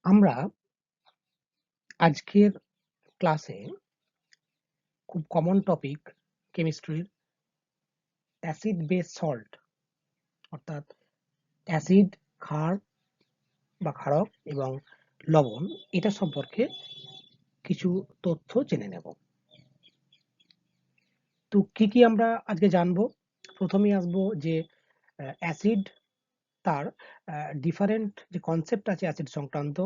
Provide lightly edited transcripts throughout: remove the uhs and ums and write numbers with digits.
আমরা আজকের ক্লাসে খুব কমন টপিক কেমিস্ট্রির অ্যাসিড বেস সল্ট অর্থাৎ অ্যাসিড, ক্ষার বা ক্ষারক এবং লবণ এটা সম্পর্কে কিছু তথ্য জেনে নেব। তো কি আমরা আজকে জানবো? প্রথমেই আসবো যে অ্যাসিড তার ডিফারেন্ট যে কনসেপ্ট আছে অ্যাসিড সংক্রান্ত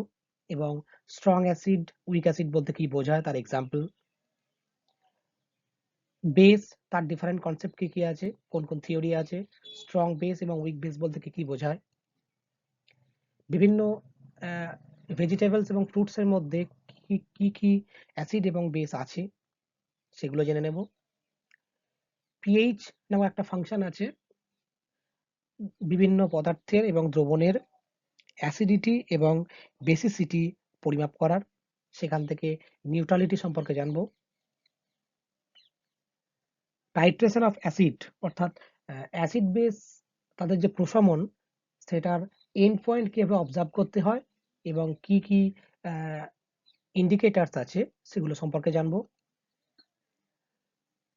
এবং স্ট্রং অ্যাসিড, উইক অ্যাসিড বলতে কি বোঝায় তার এক্সাম্পল। বেস তার ডিফারেন্ট কনসেপ্ট কি আছে, কোন থিওরি আছে, স্ট্রং বেস এবং উইক বেস বলতে কি বোঝায়, বিভিন্ন ভেজিটেবলস এবং ফ্রুটস এর মধ্যে কি অ্যাসিড এবং বেস আছে সেগুলো জেনে নেব। পিএইচ নামে একটা ফাংশন আছে বিভিন্ন পদার্থের এবং দ্রবণের অ্যাসিডিটি এবং বেসিসিটি পরিমাপ করার, সেখান থেকে নিউট্রালিটি সম্পর্কে জানবো। টাইট্রেশন অফ অ্যাসিড অর্থাৎ অ্যাসিড বেস তাদের যে প্রশমন সেটার এন্ড পয়েন্ট কিভাবে অবজার্ভ করতে হয় এবং কি ইন্ডিকেটার্স আছে সেগুলো সম্পর্কে জানবো।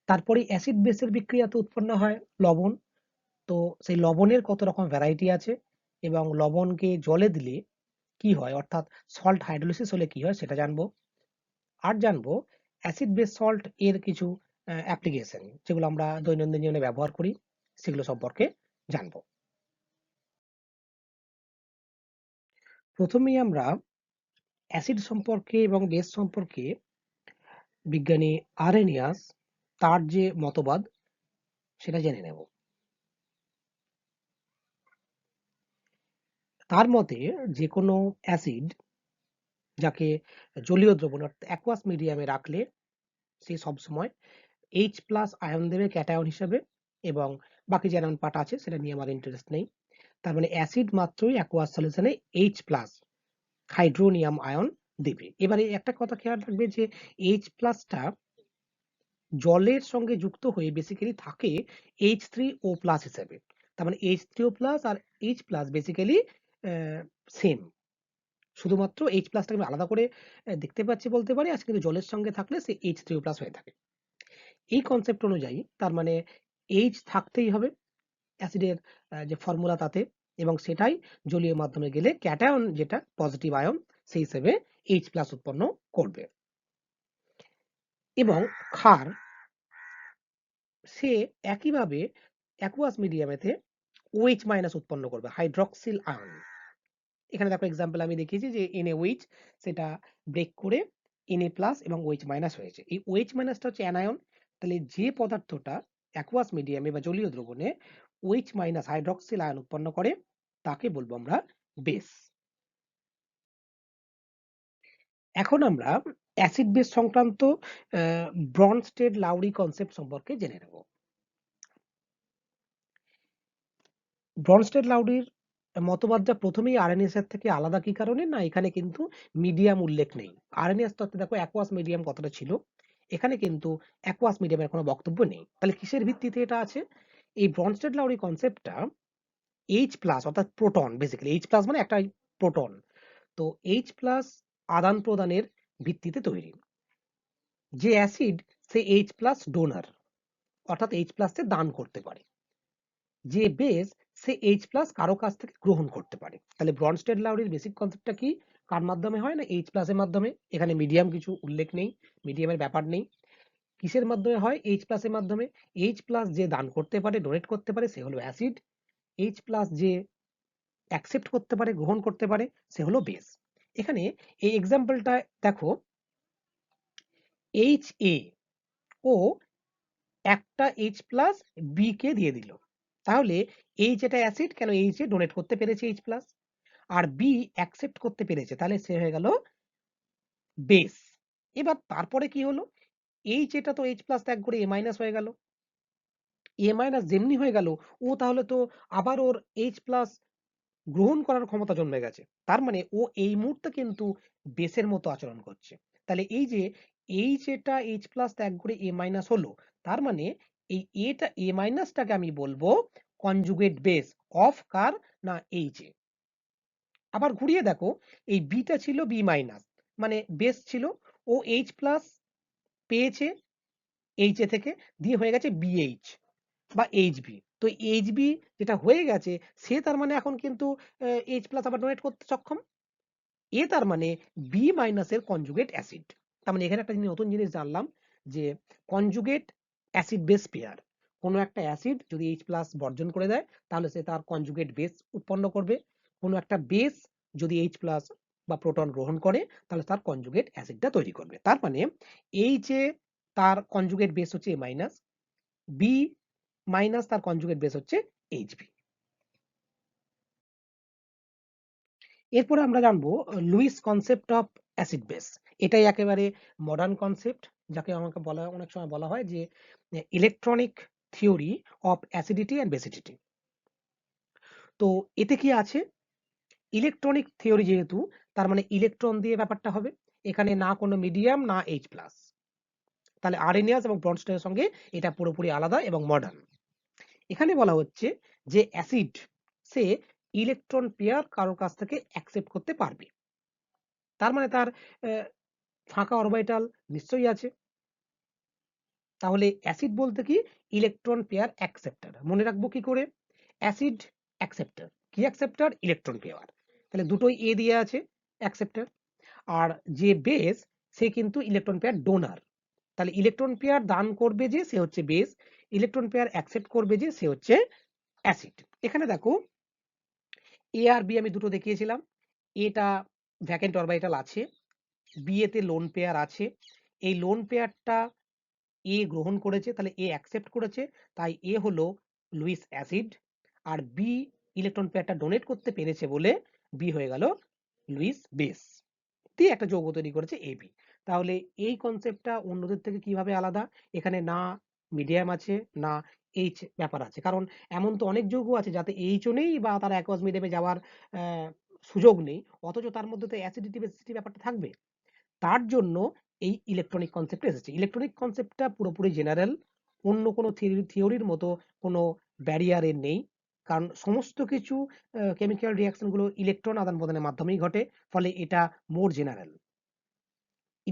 তারপরে অ্যাসিড বেসের বিক্রিয়াতে উৎপন্ন হয় লবণ। তো সেই লবণের কত রকম ভ্যারাইটি আছে এবং লবণকে জলে দিলে কি হয় অর্থাৎ সল্ট হাইড্রোলিসিস হলে কি হয় সেটা জানবো। আর জানবো অ্যাসিড বেস সল্ট এর কিছু অ্যাপ্লিকেশন যেগুলো আমরা দৈনন্দিন জীবনে ব্যবহার করি সেগুলো সম্পর্কে জানবো। প্রথমেই আমরা অ্যাসিড সম্পর্কে এবং বেস সম্পর্কে বিজ্ঞানী আরেনিয়াস তার যে মতবাদ সেটা জেনে নেব। তার মতে যে কোনো অ্যাসিড যাকে জলীয় দ্রবণ অর্থাৎ অ্যাকুয়াস মিডিয়ামে রাখলে সে সবসময় এইচ প্লাস আয়ন দেবে ক্যাটায়ন হিসেবে এবং বাকি যে আয়ন পার্ট আছে সেটা নিয়ে আমার ইন্টারেস্ট নেই। তার মানে অ্যাসিড মাত্রই অ্যাকুয়াস সলিউশনে এইচ প্লাস হাইড্রোনিয়াম আয়ন দেবে। এবারে একটা কথা খেয়াল রাখবে যে এইচ প্লাসটা জলের সঙ্গে যুক্ত হয়ে বেসিক্যালি থাকে H3O+ হিসেবে। তার মানে H3O+ আর H+ বেসিক্যালি সেম। শুধুমাত্র H+টাকে আমি আলাদা করে দেখতে পাচ্ছি বলতে পারি, আজ কিন্তু জলের সঙ্গে থাকলে সে H3O+ হয়ে থাকে। এই কনসেপ্ট অনুযায়ী তার মানে H থাকতেই হবে অ্যাসিডের যে ফর্মুলা তাতে, এবং সেটাই জলীয় মাধ্যমে গেলে ক্যাটায়ন যেটা পজিটিভ আয়ন সেই হিসেবে H+ উৎপন্ন করবে। এবং ক্ষার সে একইভাবে অ্যাকুয়াস মিডিয়ামেতে OH- উৎপন্ন করবে, হাইড্রক্সিল আয়ন। এখানে দেখো এক্সাম্পল আমি দেখিয়েছি যে NaOH সেটা ব্রেক করে Na+ এবং OH- হয়েছে। এই OH- হচ্ছে অ্যানায়ন। তাহলে যে পদার্থটা অ্যাকুয়াস মিডিয়ামে বা জলীয় দ্রবণে OH- হাইড্রক্সিল আয়ন উৎপন্ন করে তাকে বলবো আমরা বেস। এখন আমরা অ্যাসিড বেস সংক্রান্ত ব্রনস্টেড লাউরি কনসেপ্ট সম্পর্কে জেনে নেব। ব্রনস্টেড লাউরির মতবাদটা প্রথমেই আরএনএস এর থেকে আলাদা কি কারণে? না এখানে কিন্তু মিডিয়াম উল্লেখ নেই। আরএনএস তত্ত্বে দেখো অ্যাকুয়াস মিডিয়াম কতটা ছিল। এখানে কিন্তু অ্যাকুয়াস মিডিয়ামের কোনো বক্তব্য নেই। তাহলে কিসের ভিত্তিতে এটা আছে? এই ব্রনস্টেড লাউরি কনসেপ্টটা H+ অর্থাৎ প্রোটন, বেসিক্যালি H+ মানে একটা প্রোটন। তো H+ আদান প্রদানের ভিত্তিতে তৈরি। যে অ্যাসিড সে H+ ডোনার অর্থাৎ H+ কে দান করতে পারে। যে বেস সে H+ কারো কাছ থেকে গ্রহণ করতে পারে। তাহলে ব্রনস্টেড লাউরির বেসিক কনসেপ্টটা কি? কার মাধ্যমে হয়? না H+ এর মাধ্যমে। এখানে মিডিয়াম কিছু উল্লেখ নেই, মিডিয়ামের ব্যাপার নেই। কিসের মাধ্যমে হয়? H+ এর মাধ্যমে। H+ যে দান করতে পারে, ডোনেট করতে পারে সে হলো অ্যাসিড। H+ যে অ্যাকসেপ্ট করতে পারে, গ্রহণ করতে পারে সে হলো বেস। এখানে এই এক্সাম্পলটা দেখো, HA ও একটা H+ B কে দিয়ে দিল। তাহলে H এটা অ্যাসিড, কেন H এ ডোনেট করতে পেরেছে H+, আর বি অ্যাকসেপ্ট করতে পেরেছে, তাহলে সে হয়ে গেল বেস। এবার তারপরে কি হলো? এইচ এটা তো H+ ত্যাগ করে A- হয়ে গেল। A- যেমনি হয়ে গেল ও তাহলে তো আবার ওর H+ গ্রহণ করার ক্ষমতা জন্মে গেছে। তার মানে ও এই মুহূর্তে কিন্তু বেসের মতো আচরণ করছে। তাহলে এই যে এইচ এটা H+ ত্যাগ করে A- হলো, তার মানে এই এটা A- টাকে আমি বলবো কনজুগেট বেস অফ কার? না এইচ এ। আবার ঘুরিয়ে দেখো, এই বিটা ছিল বি মাইনাস, মানে বেস ছিল, ও এইচ প্লাস পেয়েছে এইচ এ থেকে, দিয়ে হয়ে গেছে বিএইচ বা এইচ বি। তো এইচ বি যেটা হয়ে গেছে, সে তার মানে এখন কিন্তু এইচ প্লাস আবার ডোনেট করতে সক্ষম। এ তার মানে বি মাইনাসের কনজুগেট অ্যাসিড। তার মানে এখানে একটা নতুন জিনিস জানলাম, যে কনজুগেট অ্যাসিড বেস পেয়ার, কোনো একটা অ্যাসিড যদি এইচ প্লাস বর্জন করে দেয়, তাহলে সে তার কনজুগেট বেস উৎপন্ন করবে। কোনো একটা বেস যদি এইচ প্লাস বা প্রোটন গ্রহণ করে, তাহলে তার কনজুগেট অ্যাসিডটা তৈরি করবে। তার মানে এইচ এ তার কনজুগেট বেস হচ্ছে এ মাইনাস, বি মাইনাস তার কনজুগেট বেস হচ্ছে এইচ বি। এরপরে আমরা জানবো Lewis concept of acid base. এটাই একেবারে মডার্ন কনসেপ্ট, যাকে আমাকে বলা অনেক সময় বলা হয় যে electronic theory of acidity and basicity. তো এতে কি আছে, ইলেকট্রনিক থিওরি যেহেতু, তার মানে ইলেকট্রন দিয়ে ব্যাপারটা হবে, এখানে না কোনো মিডিয়াম না এইচ প্লাস। তাহলে আরএনিয়াস এবং ব্রনস্টেনের সঙ্গে এটা পুরোপুরি আলাদা এবং মডার্ন। এখানে বলা হচ্ছে যে অ্যাসিড সে ইলেকট্রন পেয়ার কারোর কাছ থেকে অ্যাকসেপ্ট করতে পারবে। তার মানে তার ফাঁকা অরবিটাল নিশ্চয়ই আছে। তাহলে অ্যাসিড বলতে কি, ইলেকট্রন পেয়ার অ্যাকসেপ্টার। মনে রাখবো কি করে, অ্যাসিড অ্যাকসেপ্টার, কি অ্যাকসেপ্টার, ইলেকট্রন পেয়ার। তাহলে দুটোই এ দিয়ে আছে, অ্যাকসেপ্টার। আর যে বেস, সে কিন্তু ইলেকট্রন পেয়ার ডোনার। তাহলে ইলেকট্রন পেয়ার দান করবে যে, সে হচ্ছে বেস। ইলেকট্রন পেয়ার অ্যাকসেপ্ট করবে যে, সে হচ্ছে অ্যাসিড। এখানে দেখো এ আর বি আমি দুটো দেখিয়েছিলাম। এটা ভ্যাকেন্ট অরবিটাল আছে, বি এতে লোন পেয়ার আছে। এই লোন পেয়ারটা এ গ্রহণ করেছে, তাহলে এ অ্যাকসেপ্ট করেছে, তাই এ হলো লুইস অ্যাসিড। আর বি ইলেকট্রন পেয়ারটা ডোনেট করতে পেরেছে বলে বি হয়ে গেল লুইস বেস, দিয়ে একটা যৌগ তৈরি করেছে এবি। তাহলে এই কনসেপ্টটা অন্যদের থেকে কিভাবে আলাদা, এখানে না মিডিয়াম আছে না এইচ ব্যাপার আছে। কারণ এমন তো অনেক যৌগ আছে যাতে এইচও নেই বা তার অ্যাকোয়াস মিডিয়ামে যাওয়ার সুযোগ নেই, অথচ তার মধ্যে তো অ্যাসিডিটি বেসিডিটি ব্যাপারটা থাকবে। তার জন্য এই ইলেকট্রনিক কনসেপ্ট এসেছে। ইলেকট্রনিক কনসেপ্টটা পুরোপুরি জেনারেল, অন্য কোনো থিওরির মতো কোনো ব্যারিয়ারের নেই। কারণ সমস্ত কিছু কেমিক্যাল রিয়াকশন গুলো ইলেকট্রন আদান প্রদানের মাধ্যমেই ঘটে, ফলে এটা মোর জেনারেল।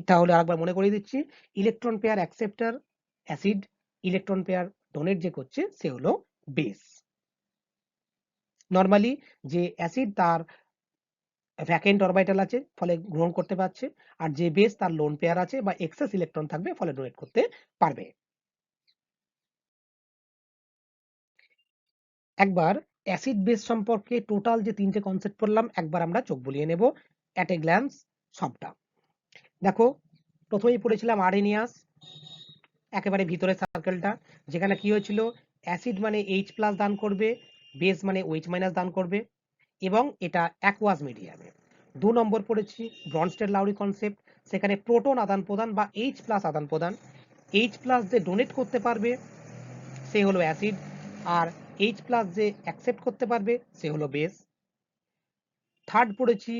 তাহলে আরেকবার মনে করিয়ে দিচ্ছি, electron pair acceptor acid, electron pair donate যে করছে সে হলো বেস। নর্মালি যে অ্যাসিড তার ভ্যাকেন্ট অরবিটাল আছে, ফলে গ্রহণ করতে পারছে, আর যে বেস তার লোন পেয়ার আছে বা এক্সেস ইলেকট্রন থাকবে, ফলে ডোনেট করতে পারবে। একবার অ্যাসিড বেস সম্পর্কে টোটাল যে তিনটে কনসেপ্ট পড়লাম, একবার আমরা চোখ বুলিয়ে নেব অ্যাট এ গ্ল্যান্স সবটা। দেখো, প্রথমেই পড়েছিলাম আরএনিয়াস, একেবারে ভিতরে সার্কেলটা, যেখানে কি হয়েছিল, অ্যাসিড মানে এইচ প্লাস দান করবে, বেস মানে ওইচ মাইনাস দান করবে, এবং এটা অ্যাকুয়াস মিডিয়ামে। 2 নম্বর পড়েছি ব্রনস্টেড লাউরি কনসেপ্ট, সেখানে প্রোটন আদান প্রদান বা এইচ প্লাস আদান প্রদান, এইচ প্লাস যে ডোনেট করতে পারবে সে হলো অ্যাসিড, আর এইচ প্লাস যে অ্যাকসেপ্ট করতে পারবে সে হলো বেস। থার্ড পড়েছি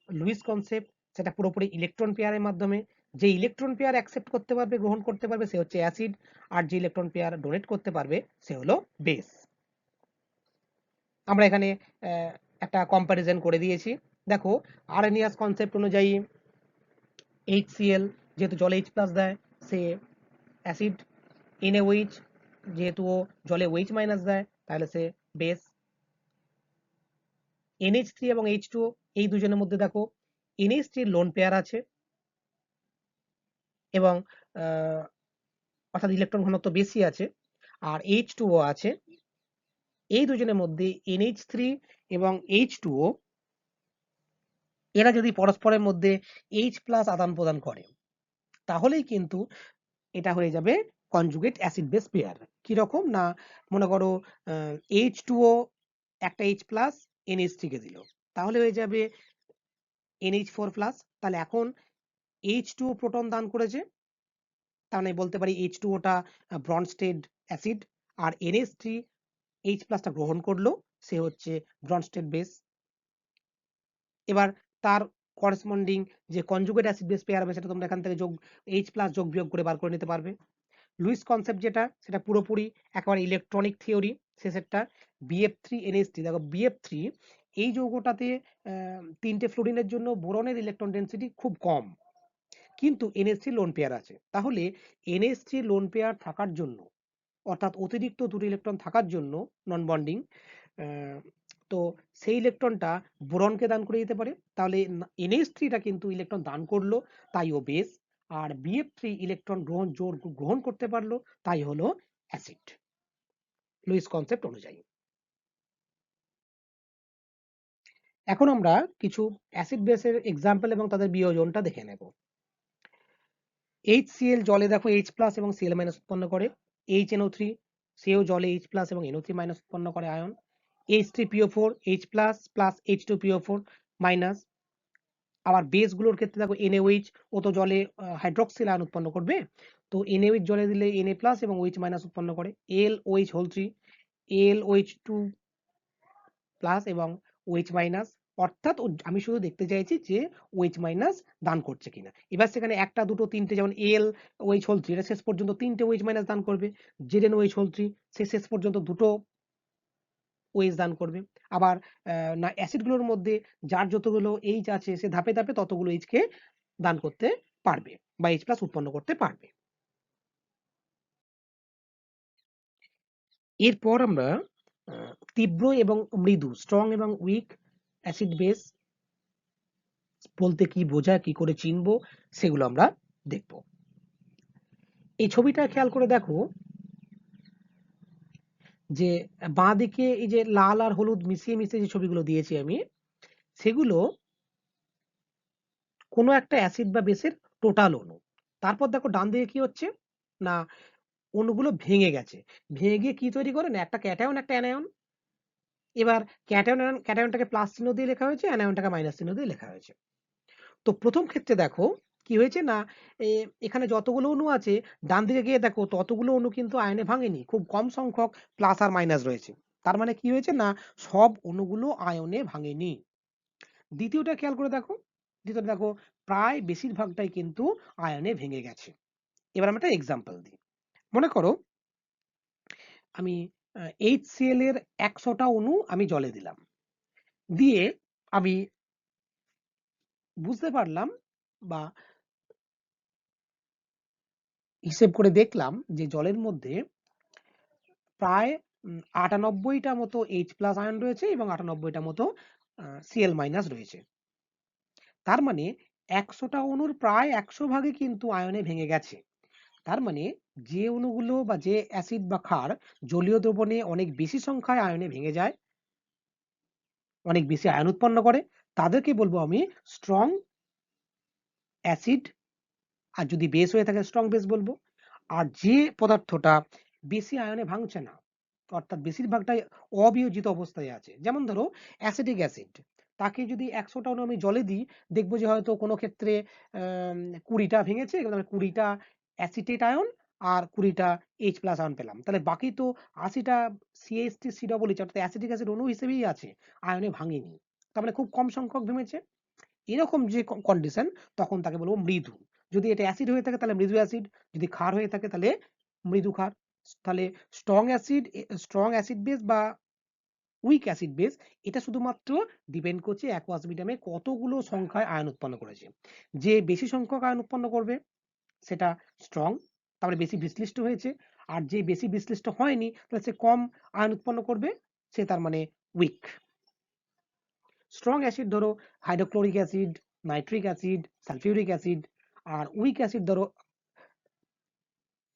লুইস কনসেপ্ট, সেটা পুরোপুরি ইলেকট্রন পেয়ারের মাধ্যমে, যে ইলেকট্রন পেয়ার অ্যাকসেপ্ট করতে পারবে, গ্রহণ করতে পারবে, সে হচ্ছে অ্যাসিড, আর যে ইলেকট্রন পেয়ার ডোনেট করতে পারবে সে হলো বেস। আমরা এখানে একটা কম্প্যারিজন করে দিয়েছি। দেখো, আরএনিয়াস কনসেপ্ট অনুযায়ী HCl যেহেতু জলে H প্লাস দেয় সে অ্যাসিড, NaOH যেহেতু ও জলে OH মাইনাস দেয় তাহলে সে বেস। NH3 এবং H2O এই দুজনের মধ্যে দেখো NH3 লোন পেয়ার আছে, এবং অর্থাৎ ইলেকট্রন ঘনত্ব বেশি আছে, আর H2O আছে। এই দুজনের মধ্যে NH3 এবং H2O এরা যদি পরস্পরের মধ্যে H প্লাস আদান প্রদান করে, তাহলেই কিন্তু এটা হয়ে যাবে কনজুগেট অ্যাসিড বেস পেয়ার। কিরকম না, মনে করো H2O একটা H প্লাস NH3 কে দিল, তাহলে হয়ে যাবে NH4 প্লাস। তাহলে এখন H2O প্রোটন দান করেছে, তার মানে বলতে পারি H2O টা ব্রনস্টেড অ্যাসিড, আর NH3 H প্লাসটা গ্রহণ করলো, সে হচ্ছে ব্রনস্টেড বেস। এবার তার করেসপন্ডিং যে কনজুগেট অ্যাসিড বেস পেয়ার হবে, সেটা তোমরা এখান থেকে যোগ H প্লাস যোগ বিয়োগ করে বার করে নিতে পারবে। লুইস কনসেপ্ট যেটা, সেটা পুরোপুরি একেবারে ইলেকট্রনিক থিওরি, সে সেটটা BF3 NH3। দেখো BF3 এই যৌগটাতে 3টে ফ্লোরিনের জন্য বোরনের ইলেকট্রন ডেনসিটি খুব কম, কিন্তু NH3 লোন পেয়ার আছে। তাহলে NH3 লোন পেয়ার থাকার জন্য, অর্থাৎ অতিরিক্ত দুটো ইলেকট্রন থাকার জন্য নন বন্ডিং, তো সেই ইলেকট্রনটা বোরনকে দান করে দিতে পারে। তাহলে NH3টা কিন্তু ইলেকট্রন দান করলো, তাই ও বেস। আর BF3 ইলেকট্রন গ্রহণ করতে পারলো, তাই হলো অ্যাসিড, লুইস কনসেপ্ট অনুযায়ী। এখন আমরা কিছু অ্যাসিড বেসের এক্সাম্পল এবং তাদের বিয়োজনটা দেখে নেব। HCl জলে দেখো H প্লাস এবং Cl মাইনাস উৎপন্ন করে। HNO3 সেও জলে H প্লাস এবং NO3 মাইনাস উৎপন্ন করে ion. H3PO4 H plus plus H2PO4 minus. আবার বেসগুলোর ক্ষেত্রে দেখো NaOH, ও তো জলে হাইড্রক্সিল আয়ন উৎপন্ন করবে, তো NaOH জলে দিলে Na প্লাস এবং OH মাইনাস উৎপন্ন করে। AlOH হোল 3 AlOH2 প্লাস এবং OH মাইনাস, অর্থাৎ আমি শুধু দেখতে চাইছি যে OH মাইনাস দান করছে কিনা। এবার সেখানে একটা দুটো তিনটে, যেমন AlOH হোল 3 এটা শেষ পর্যন্ত তিনটে OH মাইনাস দান করবে। ZnOH হোল 3 সে শেষ পর্যন্ত দুটো OH দান করবে। আবার না অ্যাসিডগুলোর মধ্যে যার যতগুলো H আছে সে ধাপে ধাপে ততগুলো H কে দান করতে পারবে বা H প্লাস উৎপন্ন করতে পারবে। এরপর আমরা তীব্র এবং মৃদু, স্ট্রং এবং উইক অ্যাসিড বেস বলতে কি বোঝায়, কি করে চিনবো, সেগুলো আমরা দেখব। এই ছবিটা খেয়াল করে দেখো যে বাঁ দিকে এই যে লাল আর হলুদ মিশিয়ে মিশিয়ে যে ছবিগুলো দিয়েছি আমি, সেগুলো কোনো একটা অ্যাসিড বা বেসের টোটাল অণু। তারপর দেখো ডান দিকে কি হচ্ছে না, অণুগুলো ভেঙে গেছে, ভেঙে গিয়ে কি তৈরি করে না, একটা ক্যাটায়ন একটা অ্যানায়ন। এবার ক্যাটায়নটাকে প্লাস চিহ্ন দিয়ে লেখা হয়েছে, অ্যানায়নটাকে মাইনাস চিহ্ন দিয়ে লেখা হয়েছে। তো প্রথম ক্ষেত্রে দেখো কি হয়েছে না, এখানে যতগুলো অণু আছে ডান দিকে গিয়ে দেখো ততগুলো অণু কিন্তু আয়নে ভাঙেনি, খুব কম সংখ্যক প্লাস আর মাইনাস রয়েছে। তার মানে কি হয়েছে না, সব অণুগুলো আয়নে ভাঙেনি। দ্বিতীয়টা খেয়াল করে দেখো, দ্বিতীয়টা দেখো প্রায় বেশিরভাগটাই কিন্তু আয়নে ভেঙে গেছে। এবার আমরা একটা এক্সাম্পল দিই। মনে করো আমি HCl এর 100টা অণু আমি জলে দিলাম, দিয়ে আমি বুঝতে পারলাম বা হিসেব করে দেখলাম যে জলের মধ্যে প্রায় 98টা মতো H প্লাস আয়ন রয়েছে এবং 98টা মতো Cl মাইনাস রয়েছে। তার মানে 100টা অণুর প্রায় 100 ভাগে কিন্তু আয়নে ভেঙে গেছে। তার মানে যে অণুগুলো বা যে অ্যাসিড বা ক্ষার জলীয় দ্রবণে অনেক বেশি সংখ্যায় আয়নে ভেঙে যায়, অনেক বেশি আয়ন উৎপন্ন করে, তাদেরকে বলবো আমি স্ট্রং অ্যাসিড। আর যদি বেস হয়ে থাকে স্ট্রং বেস বলবো। আর যে পদার্থটা বেশি আয়নে ভাঙছে না, অর্থাৎ বেশিরভাগটাই অবিয়োজিত অবস্থায় আছে, যেমন ধরো অ্যাসিটিক অ্যাসিড, তাকে যদি 100টা অণু আমি জলে দিই, দেখবো যে হয়তো কোনো ক্ষেত্রে 20টা ভেঙেছে, 20টা অ্যাসিটেট আয়ন আর 20টা H প্লাস আয়ন পেলাম। তাহলে বাকি তো 80টা CH3 COOH অর্থাৎ অ্যাসিটিক অ্যাসিড অণু হিসেবেই আছে, আয়নে ভাঙেনি। তার মানে খুব কম সংখ্যক ভেঙেছে। এরকম যে কন্ডিশন, তখন তাকে বলবো মৃদু। যদি এটা অ্যাসিড হয়ে থাকে তাহলে মৃদু অ্যাসিড, যদি ক্ষার হয়ে থাকে তাহলে মৃদু ক্ষার। তাহলে স্ট্রং অ্যাসিড বেস বা উইক অ্যাসিড বেস, এটা শুধুমাত্র ডিপেন্ড করছে অ্যাকুয়াস মিডিয়ামে কতগুলো সংখ্যায় আয়ন উৎপন্ন করেছে। যে বেশি সংখ্যক আয়ন উৎপন্ন করবে সেটা স্ট্রং, তারপরে বেশি বিশ্লিষ্ট হয়েছে। আর যে বেশি বিশ্লিষ্ট হয়নি তাহলে সে কম আয়ন উৎপন্ন করবে, সে তার মানে উইক। স্ট্রং অ্যাসিড ধরো hydrochloric acid, nitric acid, sulphuric acid. আর উইক অ্যাসিড ধরো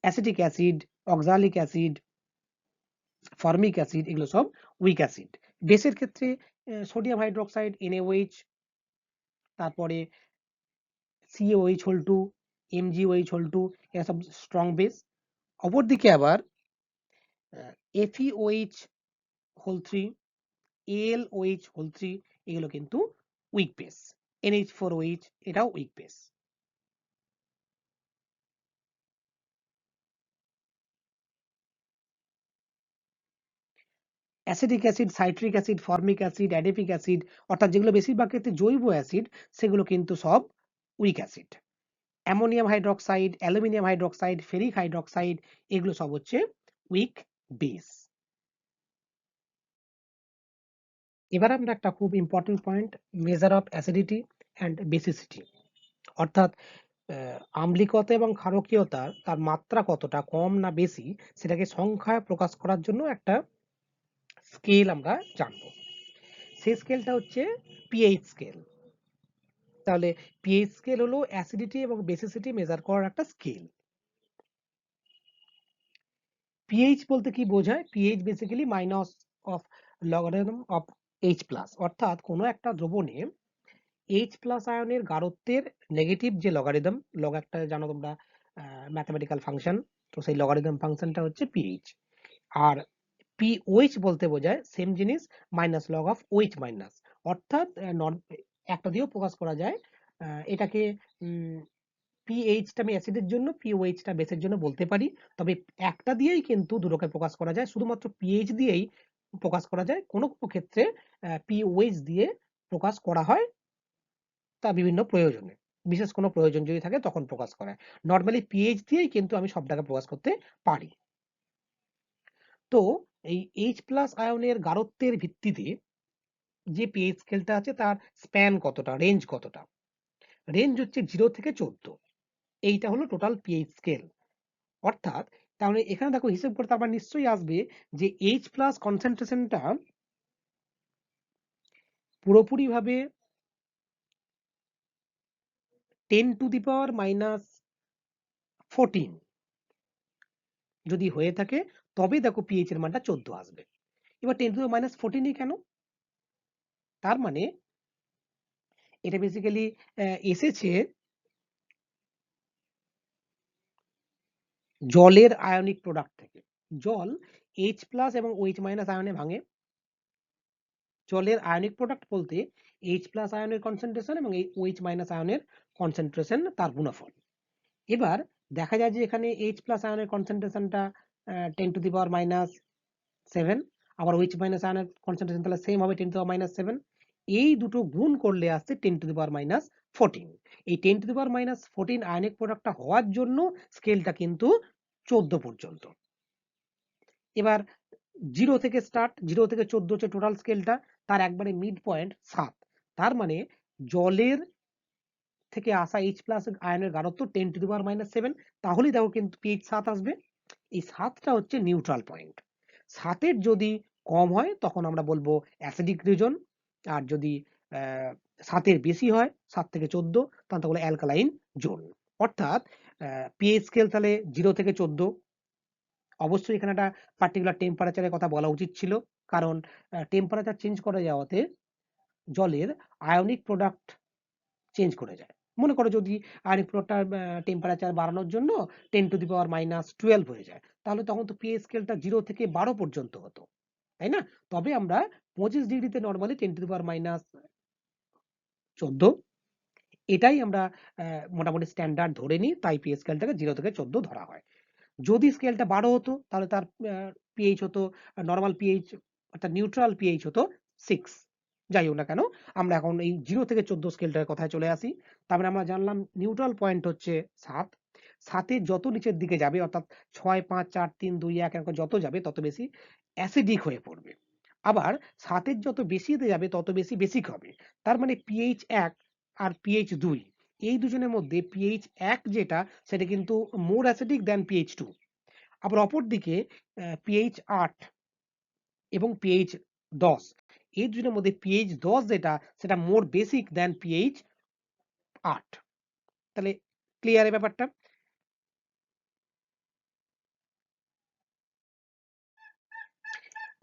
acetic acid, oxalic acid, formic acid, এগুলো সব উইক অ্যাসিড। বেসের ক্ষেত্রে সোডিয়াম হাইড্রোক্সাইড NaOH, তারপরে CaOH হোল 2, MgOH হোল 2, এরা সব স্ট্রং বেস। অপরদিকে আবার FeOH হোল 3, AlOH হোল 3, এগুলো কিন্তু উইক বেস। NH4OH এটাও week base. Acetic acid, citric acid, formic acid, adipic acid, অর্থাৎ যেগুলো বেশিরভাগ ক্ষেত্রে জৈব অ্যাসিড, সেগুলো কিন্তু সব weak acid. Ammonium hydroxide, aluminium hydroxide, ferric hydroxide, এগুলো সব হচ্ছে উইক বেস। এবার আমরা একটা খুব important point, measure of acidity and basicity, অর্থাৎ আম্লিকতা এবং ক্ষারকীয়তা তার মাত্রা কতটা কম না বেশি সেটাকে সংখ্যায় প্রকাশ করার জন্য একটা স্কেল আমরা জানবো। সেই স্কেলটা হচ্ছে পিএইচ স্কেল। তাহলে পিএইচ স্কেল হলো অ্যাসিডিটি এবং বেসিসিটি মেজার করার একটা স্কেল। পিএইচ বলতে কি বোঝায়? PH basically minus of logarithm of H plus, অর্থাৎ কোনো একটা দ্রবণে এইচ প্লাস আয়নের গাঢ়ত্বের নেগেটিভ যে লগারিদম, লগ একটা জানো তোমরা ম্যাথমেটিক্যাল ফাংশন, তো সেই লগারিদম ফাংশনটা হচ্ছে পিএইচ। আর পিওএইচ বলতে বোঝায় সেম জিনিস minus log of OH minus, অর্থাৎ একটা দিয়েও প্রকাশ করা যায়। এটাকে পিএইচটা আমি অ্যাসিডের জন্য, পিওএইচটা বেসের জন্য বলতে পারি। তবে একটা দিয়েই কিন্তু দুটোকে প্রকাশ করা যায়, শুধুমাত্র পিএইচ দিয়েই প্রকাশ করা যায়। কোনো কোনো ক্ষেত্রে পিওএইচ দিয়ে প্রকাশ করা হয়, তা বিভিন্ন প্রয়োজনে, বিশেষ কোনো প্রয়োজন যদি থাকে তখন প্রকাশ করা হয়। নর্মালি পিএইচ দিয়েই কিন্তু আমি সবটাকে প্রকাশ করতে পারি। তো এই এইচ প্লাস আয়নের গাঢ়ত্বের ভিত্তিতে যে পিএইচ স্কেলটা আছে তার স্প্যান কতটা, রেঞ্জ কতটা। রেঞ্জ হচ্ছে 0 থেকে 14। এইটা হলো টোটাল পিএইচ স্কেল। অর্থাৎ তাহলে এখানে দেখো হিসেব করতে আবার নিশ্চয়ই আসবে যে এইচ প্লাস কনসেন্ট্রেশনটা পুরোপুরি ভাবে 10⁻⁻14 যদি হয়ে থাকে তবে দেখো পিএইচ এর মানটা 14 আসবে। এবার 10⁻⁻14ই কেন? তার মানে এটা বেসিক্যালি এসেছে জলের আয়নিক প্রোডাক্ট থেকে। জল এইচ প্লাস এবং ওইচ মাইনাস আয়নে ভাঙে। জলের আয়নিক প্রোডাক্ট বলতে এইচ প্লাস আয়নের কনসেন্ট্রেশন এবং এই ওইচ মাইনাস আয়নের কনসেন্ট্রেশন তার গুণফল। এবার দেখা যায় যে এখানে এইচ প্লাস আয়নের কনসেন্ট্রেশনটা 10⁻⁻7, আবার ওইচ মাইনাস আয়নের কনসেন্ট্রেশন তাহলে সেম হবে 10⁻⁻7। এই দুটো গুণ করলে আসছে 10⁻⁻14। এই 10⁻⁻14 আয়নিক প্রোডাক্টটা হওয়ার জন্য স্কেলটা কিন্তু 14 পর্যন্ত। এবার 0 থেকে স্টার্ট, 0 থেকে 14 হচ্ছে টোটাল স্কেলটা, তার একবারে মিড পয়েন্ট 7। তার মানে জলের থেকে আসা এইচ প্লাস আয়নের গাঢ়ত্ব 10⁻⁻7, তাহলেই দেখো কিন্তু পিএইচ 7 আসবে। এই 7টা হচ্ছে নিউট্রাল পয়েন্ট। 7-এর যদি কম হয় তখন আমরা বলবো অ্যাসিডিক রিজন, আর যদি 7-এর বেশি হয় 7 থেকে 14 তখন তো বলে অ্যালকালাইন জোন। অর্থাৎ পিএইচ স্কেল তাহলে 0 থেকে 14। অবশ্যই এখানে একটা পার্টিকুলার টেম্পারেচারের কথা বলা উচিত ছিল, কারণ টেম্পারেচার চেঞ্জ করে যাওয়াতে জলের আয়নিক প্রোডাক্ট চেঞ্জ করে যায়। মনে করো যদি আয়নিক প্রোডাক্টটার টেম্পারেচার বাড়ানোর জন্য 10⁻⁻12 হয়ে যায়, তাহলে তখন তো পিএইচ স্কেলটা 0 থেকে 12 পর্যন্ত হতো, তাই না? তবে আমরা 25 ডিগ্রিতে নর্মালি 10⁻⁻14 এটাই আমরা মোটামুটি স্ট্যান্ডার্ড ধরে নিই, তাই পিএইচ স্কেলটাকে 0 থেকে 14 ধরা হয়। যদি স্কেলটা 12 হতো তাহলে তার পিএইচ হতো নরমাল পিএইচ, অর্থাৎ নিউট্রাল পিএইচ হতো 6। যাই হোক না কেন, আমরা এখন এই 0 থেকে 14 স্কেলটার কথায় চলে আসি। তারপরে আমরা জানলাম নিউট্রাল পয়েন্ট হচ্ছে 7। 7-এর যত নিচের দিকে যাবে, অর্থাৎ 6, 5, 4, 3, 2, 1 এরকম যত যাবে তত বেশি অ্যাসিডিক হয়ে পড়বে। আবার 7-এর যত বেশিতে যাবে তত বেশি বেসিক হবে। তার মানে পিএইচ 1 আর পিএইচ 2, এই দুজনের মধ্যে পিএইচ 1 যেটা সেটা কিন্তু মোর অ্যাসিডিক দ্যান পিএইচ 2। আবার অপরদিকে পিএইচ 8 এবং পিএইচ 10, এই দুজনের মধ্যে পিএইচ 10 যেটা সেটা মোর বেসিক দ্যান পিএইচ 8। তাহলে ক্লিয়ার এই ব্যাপারটা?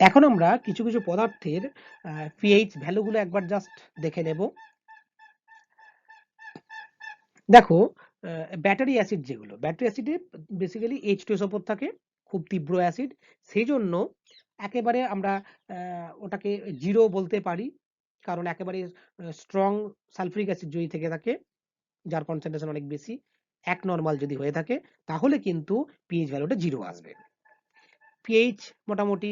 এখন আমরা কিছু কিছু পদার্থের পিএইচ ভ্যালুগুলো একবার জাস্ট দেখে নেব। দেখো ব্যাটারি অ্যাসিড, যেগুলো ব্যাটারি অ্যাসিডে বেসিক্যালি H2SO4 থাকে, খুব তীব্র অ্যাসিড। সেই জন্য একেবারে আমরা ওটাকে 0 বলতে পারি, কারণ একেবারে স্ট্রং সালফিউরিক অ্যাসিড যদি থেকে থাকে যার কনসেন্ট্রেশন অনেক বেশি, 1 নরমাল যদি হয়ে থাকে তাহলে কিন্তু পিএইচ ভ্যালুটা 0 আসবে। পিএইচ মোটামুটি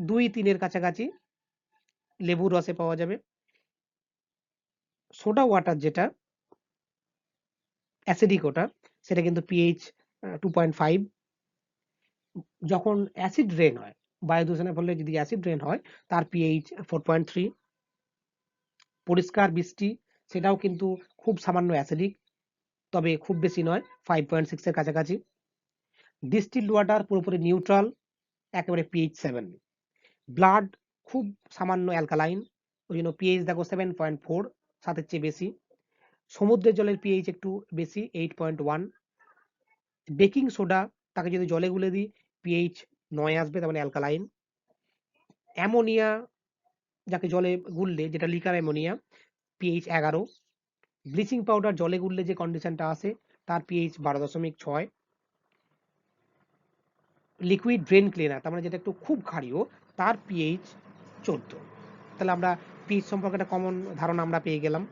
2-3 কাছাকাছি লেবুর রসে পাওয়া যাবে। সোডা ওয়াটার যেটা অ্যাসিডিক, ওটা সেটা কিন্তু পিএইচ 2.5। যখন অ্যাসিড রেন হয়, বায়ু দূষণের ফলে যদি অ্যাসিড রেন হয় তার পিএইচ 4.3। পরিষ্কার বৃষ্টি সেটাও কিন্তু খুব সামান্য অ্যাসিডিক, তবে খুব বেশি নয়, 5.6 এর কাছাকাছি। ডিস্টিল্ড ওয়াটার পুরোপুরি নিউট্রাল, একেবারে পিএইচ 7। ব্লাড খুব সামান্য অ্যালকালাইন, ওই জন্য পিএইচ দেখো 7.4, সাতের চেয়ে বেশি। সমুদ্রের জলের পিএইচ একটু বেশি, 8.1। বেকিং সোডা তাকে যদি জলে গুলে দিই পিএইচ 9 আসবে, তার মানে অ্যালকালাইন। অ্যামোনিয়া যাকে জলে গুললে, যেটা liquor ammonia, pH 11। Bleaching powder জলে গুললে যে কন্ডিশনটা আসে তার পিএইচ 12.6। লিকুইড ড্রেন ক্লিনার তার মানে যেটা একটু খুব ক্ষারীয়, তার পিএইচ 14। তাহলে আমরা পিএইচ সম্পর্কে একটা কমন ধারণা আমরা পেয়ে গেলাম।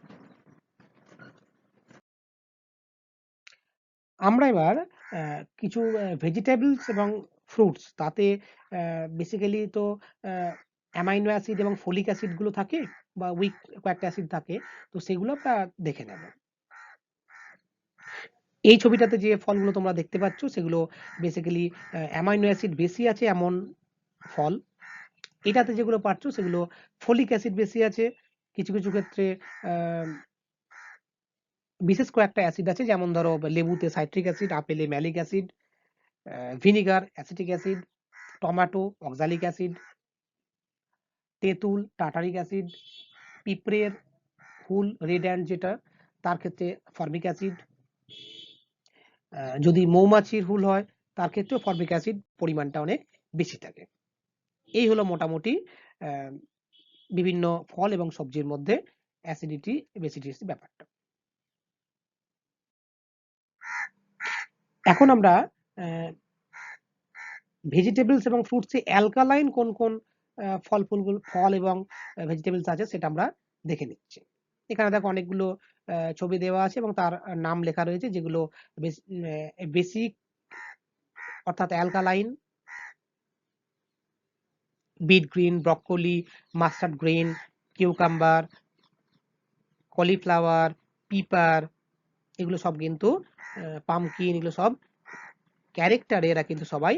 আমরা এবার কিছু ভেজিটেবলস এবং ফ্রুটস, তাতে বেসিক্যালি তো অ্যামাইনো অ্যাসিড এবং ফলিক অ্যাসিড গুলো থাকে, বা উইক কয়েকটা অ্যাসিড থাকে, তো সেগুলো আমরা দেখে নেব। এই ছবিটাতে যে ফলগুলো তোমরা দেখতে পাচ্ছ সেগুলো বেসিক্যালি অ্যামাইনো অ্যাসিড বেশি আছে এমন ফল। এটাতে যেগুলো পাচ্ছ সেগুলো ফলিক অ্যাসিড বেশি আছে। কিছু কিছু ক্ষেত্রে বিশেষ কয়েকটা অ্যাসিড আছে, যেমন ধরো লেবুতে সাইট্রিক অ্যাসিড, আপেলে malic acid, vinegar acetic acid, tomato oxalic acid, তেঁতুল টার্টারিক অ্যাসিড, পিঁপড়ের হুল রেড অ্যান্ড যেটা, তার ক্ষেত্রে ফর্মিক অ্যাসিড। যদি মৌমাছির হুল হয় তার ক্ষেত্রেও ফর্মিক অ্যাসিড পরিমাণটা অনেক বেশি থাকে। এই হলো মোটামুটি বিভিন্ন ফল এবং সবজির মধ্যে অ্যাসিডিটি বেসিডিটি ব্যাপারটা। এখন আমরা ভেজিটেবলস এবং ফ্রুটসে অ্যালকালাইন কোন কোন ফল এবং ভেজিটেবলস আছে সেটা আমরা দেখে নিচ্ছি। এখানে দেখো অনেকগুলো ছবি দেওয়া আছে এবং তার নাম লেখা রয়েছে, যেগুলো বেসিক অর্থাৎ alkaline: beet green, broccoli, mustard green, cucumber, cauliflower, pepper, এগুলো সব কিন্তু পামকিন, এগুলো সব ক্যারেক্টারে এরা কিন্তু সবাই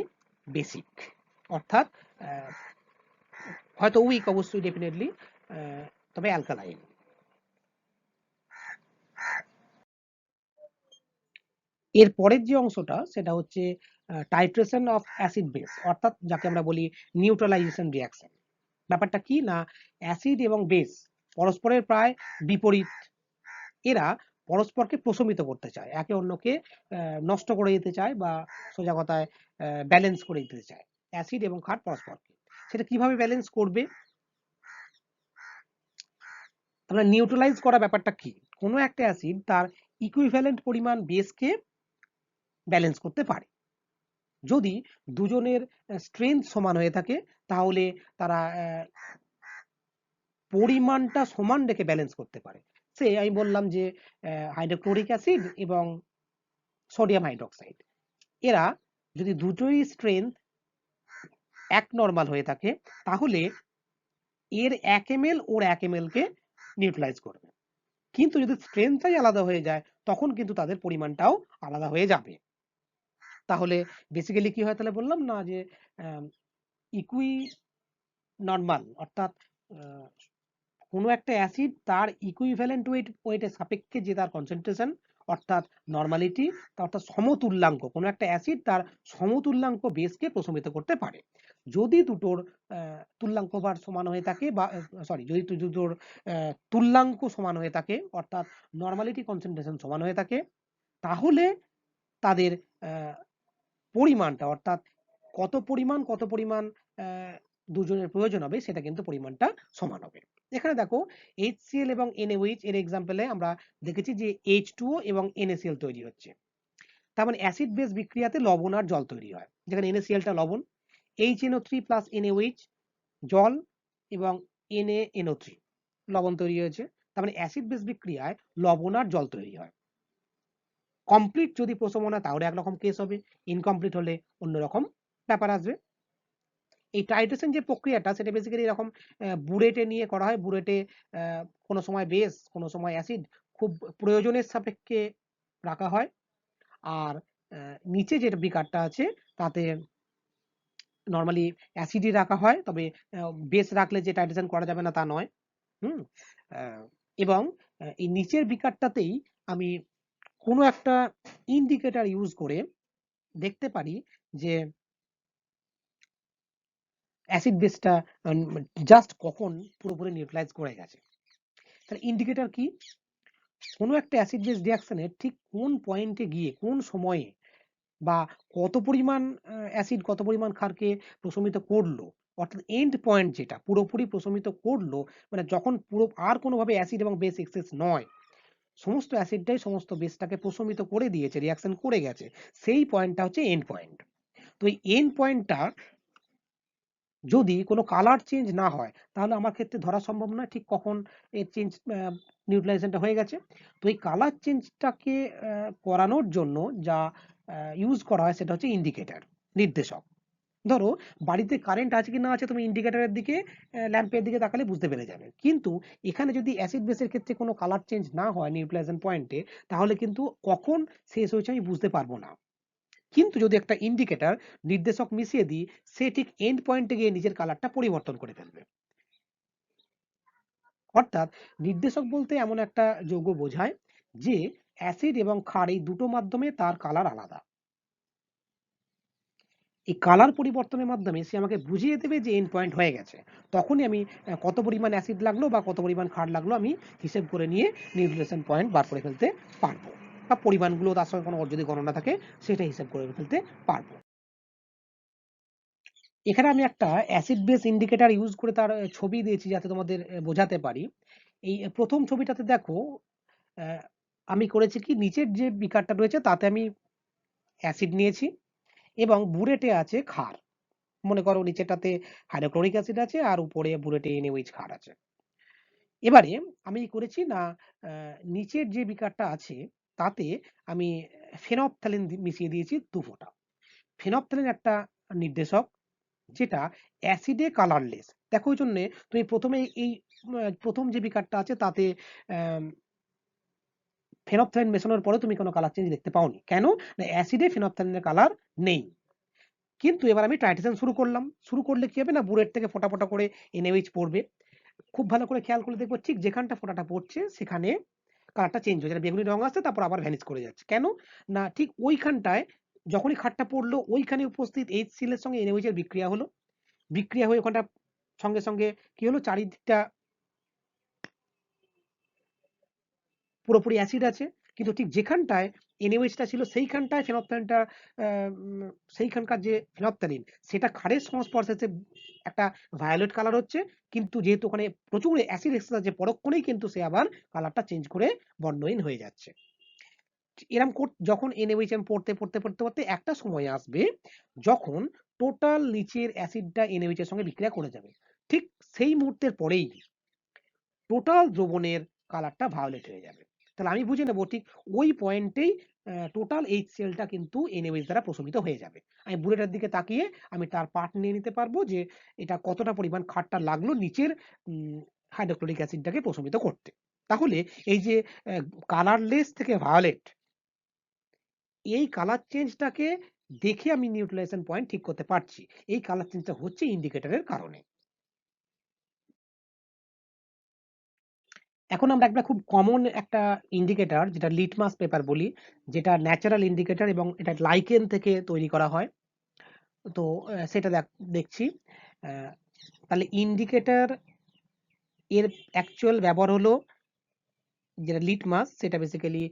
বেসিক, অর্থাৎ হয়তো উইক, অবশ্যই ডেফিনেটলি, তবে অ্যালকালাইন। এর পরের যে অংশটা সেটা হচ্ছে টাইট্রেশন অফ অ্যাসিড বেস, অর্থাৎ যাকে আমরা বলি নিউট্রালাইজেশন রিঅ্যাকশন। ব্যাপারটা কি না, অ্যাসিড এবং বেস পরস্পরের প্রায় বিপরীত। এরা পরস্পরকে প্রশমিত করতে চায়, একে অন্যকে নষ্ট করে দিতে চায়, বা সোজা কথায় ব্যালেন্স করে দিতে চায় অ্যাসিড এবং ক্ষার পরস্পরকে। সেটা কিভাবে ব্যালেন্স করবে? আমরা নিউট্রালাইজ করা ব্যাপারটা কি, কোনো একটা অ্যাসিড তার ইকুইভ্যালেন্ট পরিমাণ বেসকে ব্যালেন্স করতে পারে। যদি দুজনের স্ট্রেংথ সমান হয়ে থাকে তাহলে তারা পরিমাণটা সমান রেখে ব্যালেন্স করতে পারে। সে আমি বললাম যে হাইড্রোক্লোরিক অ্যাসিড এবং সোডিয়াম হাইড্রোক্সাইড, এরা যদি দুটোই স্ট্রেংথ এক নর্মাল হয়ে থাকে তাহলে এর 1 ml ওর 1 ml কে নিউট্রালাইজ করবে। কিন্তু যদি স্ট্রেংথটাই আলাদা হয়ে যায় তখন কিন্তু তাদের পরিমাণটাও আলাদা হয়ে যাবে। তাহলে বেসিক্যালি কি হয়, তাহলে বললাম না যে ইকুই নর্মাল, অর্থাৎ কোনো একটা অ্যাসিড তার ইকুইভ্যালেন্ট ওয়েটের সাপেক্ষে যে তার কনসেন্ট্রেশন, অর্থাৎ নর্মালিটি, অর্থাৎ সমতুল্যাঙ্ক, কোনো একটা অ্যাসিড তার সমতুল্যাঙ্ক বেসকে প্রশমিত করতে পারে। যদি দুটোর তুল্যাঙ্ক ভার সমান হয়ে থাকে, বা যদি দুটোর তুল্যাঙ্ক সমান হয়ে থাকে, অর্থাৎ নর্মালিটি কনসেন্ট্রেশন সমান হয়ে থাকে, তাহলে তাদের পরিমাণটা, অর্থাৎ কত পরিমাণ দুজনের প্রয়োজন হবে সেটা কিন্তু পরিমাণটা সমান হবে। এখানে দেখো HCl এবং NaOH এর এক্সাম্পলে আমরা দেখেছি যে H2O এবং NaCl তৈরি হচ্ছে। তার মানে অ্যাসিড বেস বিক্রিয়াতে লবণ আর জল তৈরি হয়, যেখানে NaClটা লবণ, HNO3 প্লাস NaOH জল, এবং NaNO3 লবণ তৈরি হয়েছে। তার মানে অ্যাসিড বেস বিক্রিয়ায় লবণ আর জল তৈরি হয়। কমপ্লিট যদি প্রশমন হয় তাহলে একরকম কেস হবে, ইনকমপ্লিট হলে অন্যরকম ব্যাপার আসবে। এই টাইট্রেশন যে প্রক্রিয়াটা সেটা বেসিক্যালি এরকম বুরেটে নিয়ে করা হয়। বুরেটে কোনো সময় বেস, কোনো সময় অ্যাসিড খুব প্রয়োজনের সাপেক্ষে রাখা হয়। আর নিচে যে বিকারটা আছে তাতে নরমালি অ্যাসিডই রাখা হয়, তবে বেস রাখলে যে টাইট্রেশন করা যাবে না তা নয়। হুম এবং এই নিচের বিকারটাতেই আমি কোনো একটা ইন্ডিকেটর ইউজ করে দেখতে পারি যে অ্যাসিড বেসটা জাস্ট কখন পুরোপুরি নিউট্রালাইজ করে গেছে। তাহলে ইন্ডিকেটর কি? কোনো একটা অ্যাসিড বেস রিঅ্যাকশনের ঠিক কোন পয়েন্টে গিয়ে কোন সময়ে বা কত পরিমাণ অ্যাসিড কত পরিমাণ ক্ষারকে প্রশমিত করলো, অর্থাৎ এন্ড পয়েন্ট যেটা পুরোপুরি প্রশমিত করলো, মানে যখন পুরো আর কোনোভাবে অ্যাসিড এবং বেস এক্সেস নয়, সমস্ত অ্যাসিডটাই সমস্ত বেসটাকে প্রশমিত করে দিয়েছে, রিঅ্যাকশন করে গেছে, সেই পয়েন্টটা হচ্ছে এন্ড পয়েন্ট। তো এই এন্ড পয়েন্টটা যদি কোনো কালার চেঞ্জ না হয় তাহলে আমার ক্ষেত্রে ধরা সম্ভব নয় ঠিক কখন এর চেঞ্জ নিউট্রালাইজেশনটা হয়ে গেছে। তো এই কালার চেঞ্জটাকে করানোর জন্য যা ইউজ করা হয় সেটা হচ্ছে ইন্ডিকেটর, নির্দেশক। ধরো বাড়িতে কারেন্ট আছে কি না আছে তুমি ইন্ডিকেটরের দিকে ল্যাম্পের দিকে তাকালে বুঝতে পেরে যাবে, কিন্তু এখানে যদি অ্যাসিড বেসের ক্ষেত্রে কোনো কালার চেঞ্জ না হয় নিউট্রালাইজেশন পয়েন্টে, তাহলে কিন্তু কখন শেষ হয়েছে আমি বুঝতে পারবো না। কিন্তু যদি একটা ইন্ডিকেটর নির্দেশক মিশিয়ে দিই, সে ঠিক এন্ড পয়েন্টে গিয়ে নিজের কালারটা পরিবর্তন করে ফেলবে। অর্থাৎ নির্দেশক বলতে এমন একটা যৌগ বোঝায় যে অ্যাসিড এবং ক্ষার এই দুটো মাধ্যমে তার কালার আলাদা। এই কালার পরিবর্তনের মাধ্যমে সে আমাকে বুঝিয়ে দেবে যে এন্ড পয়েন্ট হয়ে গেছে। তখনই আমি কত পরিমাণ অ্যাসিড লাগলো বা কত পরিমাণ ক্ষার লাগলো আমি হিসেব করে নিয়ে নিউট্রিশন পয়েন্ট বার করে ফেলতে পারবো, বা পরিমাণগুলো তার সঙ্গে কোনো যদি গণনা থাকে সেটা হিসেব করে ফেলতে পারবো। এখানে আমি একটা অ্যাসিড বেস ইন্ডিকেটর ইউজ করে তার ছবি দিয়েছি যাতে তোমাদের বোঝাতে পারি। এই প্রথম ছবিটাতে দেখো আমি করেছি কি, নিচের যে বিকারটা রয়েছে তাতে আমি অ্যাসিড নিয়েছি এবং বুরেটে আছে ক্ষার। মনে করো নিচেটাতে হাইড্রোক্লোরিক অ্যাসিড আছে আর উপরে বুরেটে NaOH ক্ষার আছে। এবারে আমি করেছি না, নিচের যে বিকারটা আছে তাতে আমি ফেনপথ্যালিন মিশিয়ে দিয়েছি 2 ফোঁটা। ফেনপথ্যালিন একটা নির্দেশক যেটা অ্যাসিডে কালারলেস। দেখো ওই জন্যে তুমি প্রথমে এই প্রথম যে বিকারটা আছে তাতে ফেনপথ্যালিন মেশানোর পরে তুমি কোনো কালার চেঞ্জ দেখতে পাওনি। কেন? না অ্যাসিডে ফেনপথ্যালিনের কালার নেই। কিন্তু এবার আমি টাইট্রেশন শুরু করলাম। শুরু করলে কি হবে না, বুলেট থেকে ফোঁটা ফোঁটা করে NaOH পড়বে। খুব ভালো করে খেয়াল করে দেখবো ঠিক যেখানটা ফোঁটাটা পড়ছে সেখানে কালারটা চেঞ্জ হয়ে যাবে, বেগুনি রং আসছে তারপর আবার ভ্যানিশ করে যাচ্ছে। কেন? না ঠিক ওইখানটায় যখনই ক্ষারটা পড়লো ওইখানে উপস্থিত HCl এর সঙ্গে NaOH এর বিক্রিয়া হলো। বিক্রিয়া হয়ে ওখানটা সঙ্গে সঙ্গে কি হলো, চারিদিকটা পুরোপুরি অ্যাসিড আছে, কিন্তু ঠিক যেখানটায় NaOH ছিল সেইখানটায় ফেনপথ্যালিনটা সেইখানকার যে ফেনপথ্যালিন সেটা ক্ষারের সংস্পর্শে এসে একটা ভায়োলেট কালার হচ্ছে, কিন্তু যেহেতু ওখানে প্রচুর অ্যাসিড এক্সেস আছে পরক্ষণেই কিন্তু সে আবার কালারটা চেঞ্জ করে বর্ণহীন হয়ে যাচ্ছে। এরকম যখন NaOH আমি পড়তে একটা সময় আসবে যখন টোটাল নিচের অ্যাসিডটা NaOH এর সঙ্গে বিক্রিয়া করে যাবে। ঠিক সেই মুহূর্তের পরেই টোটাল দ্রবণের কালারটা ভায়োলেট হয়ে যাবে। তাহলে আমি বুঝে নেব ঠিক ওই পয়েন্টেই টোটাল HClটা কিন্তু NaOH দ্বারা প্রশমিত হয়ে যাবে। আমি বুলেটের দিকে তাকিয়ে আমি তার পার্ট নিয়ে নিতে পারবো যে এটা কতটা পরিমাণ ক্ষারটা লাগলো নিচের হাইড্রোক্লোরিক অ্যাসিডটাকে প্রশমিত করতে। তাহলে এই যে কালারলেস থেকে ভায়োলেট, এই কালার চেঞ্জটাকে দেখে আমি নিউট্রালাইজেশন পয়েন্ট ঠিক করতে পারছি। এই কালার চেঞ্জটা হচ্ছে ইন্ডিকেটরের কারণে। এখন আমরা একটা খুব কমন একটা ইন্ডিকেটর যেটা লিটমাস পেপার বলি, যেটা ন্যাচারাল ইন্ডিকেটর এবং এটা লাইকেন থেকে তৈরি করা হয়। তো সেটা দেখছি। তাহলে ইন্ডিকেটর এর অ্যাকচুয়াল ব্যবহার হলো যেটা লিটমাস, সেটা বেসিক্যালি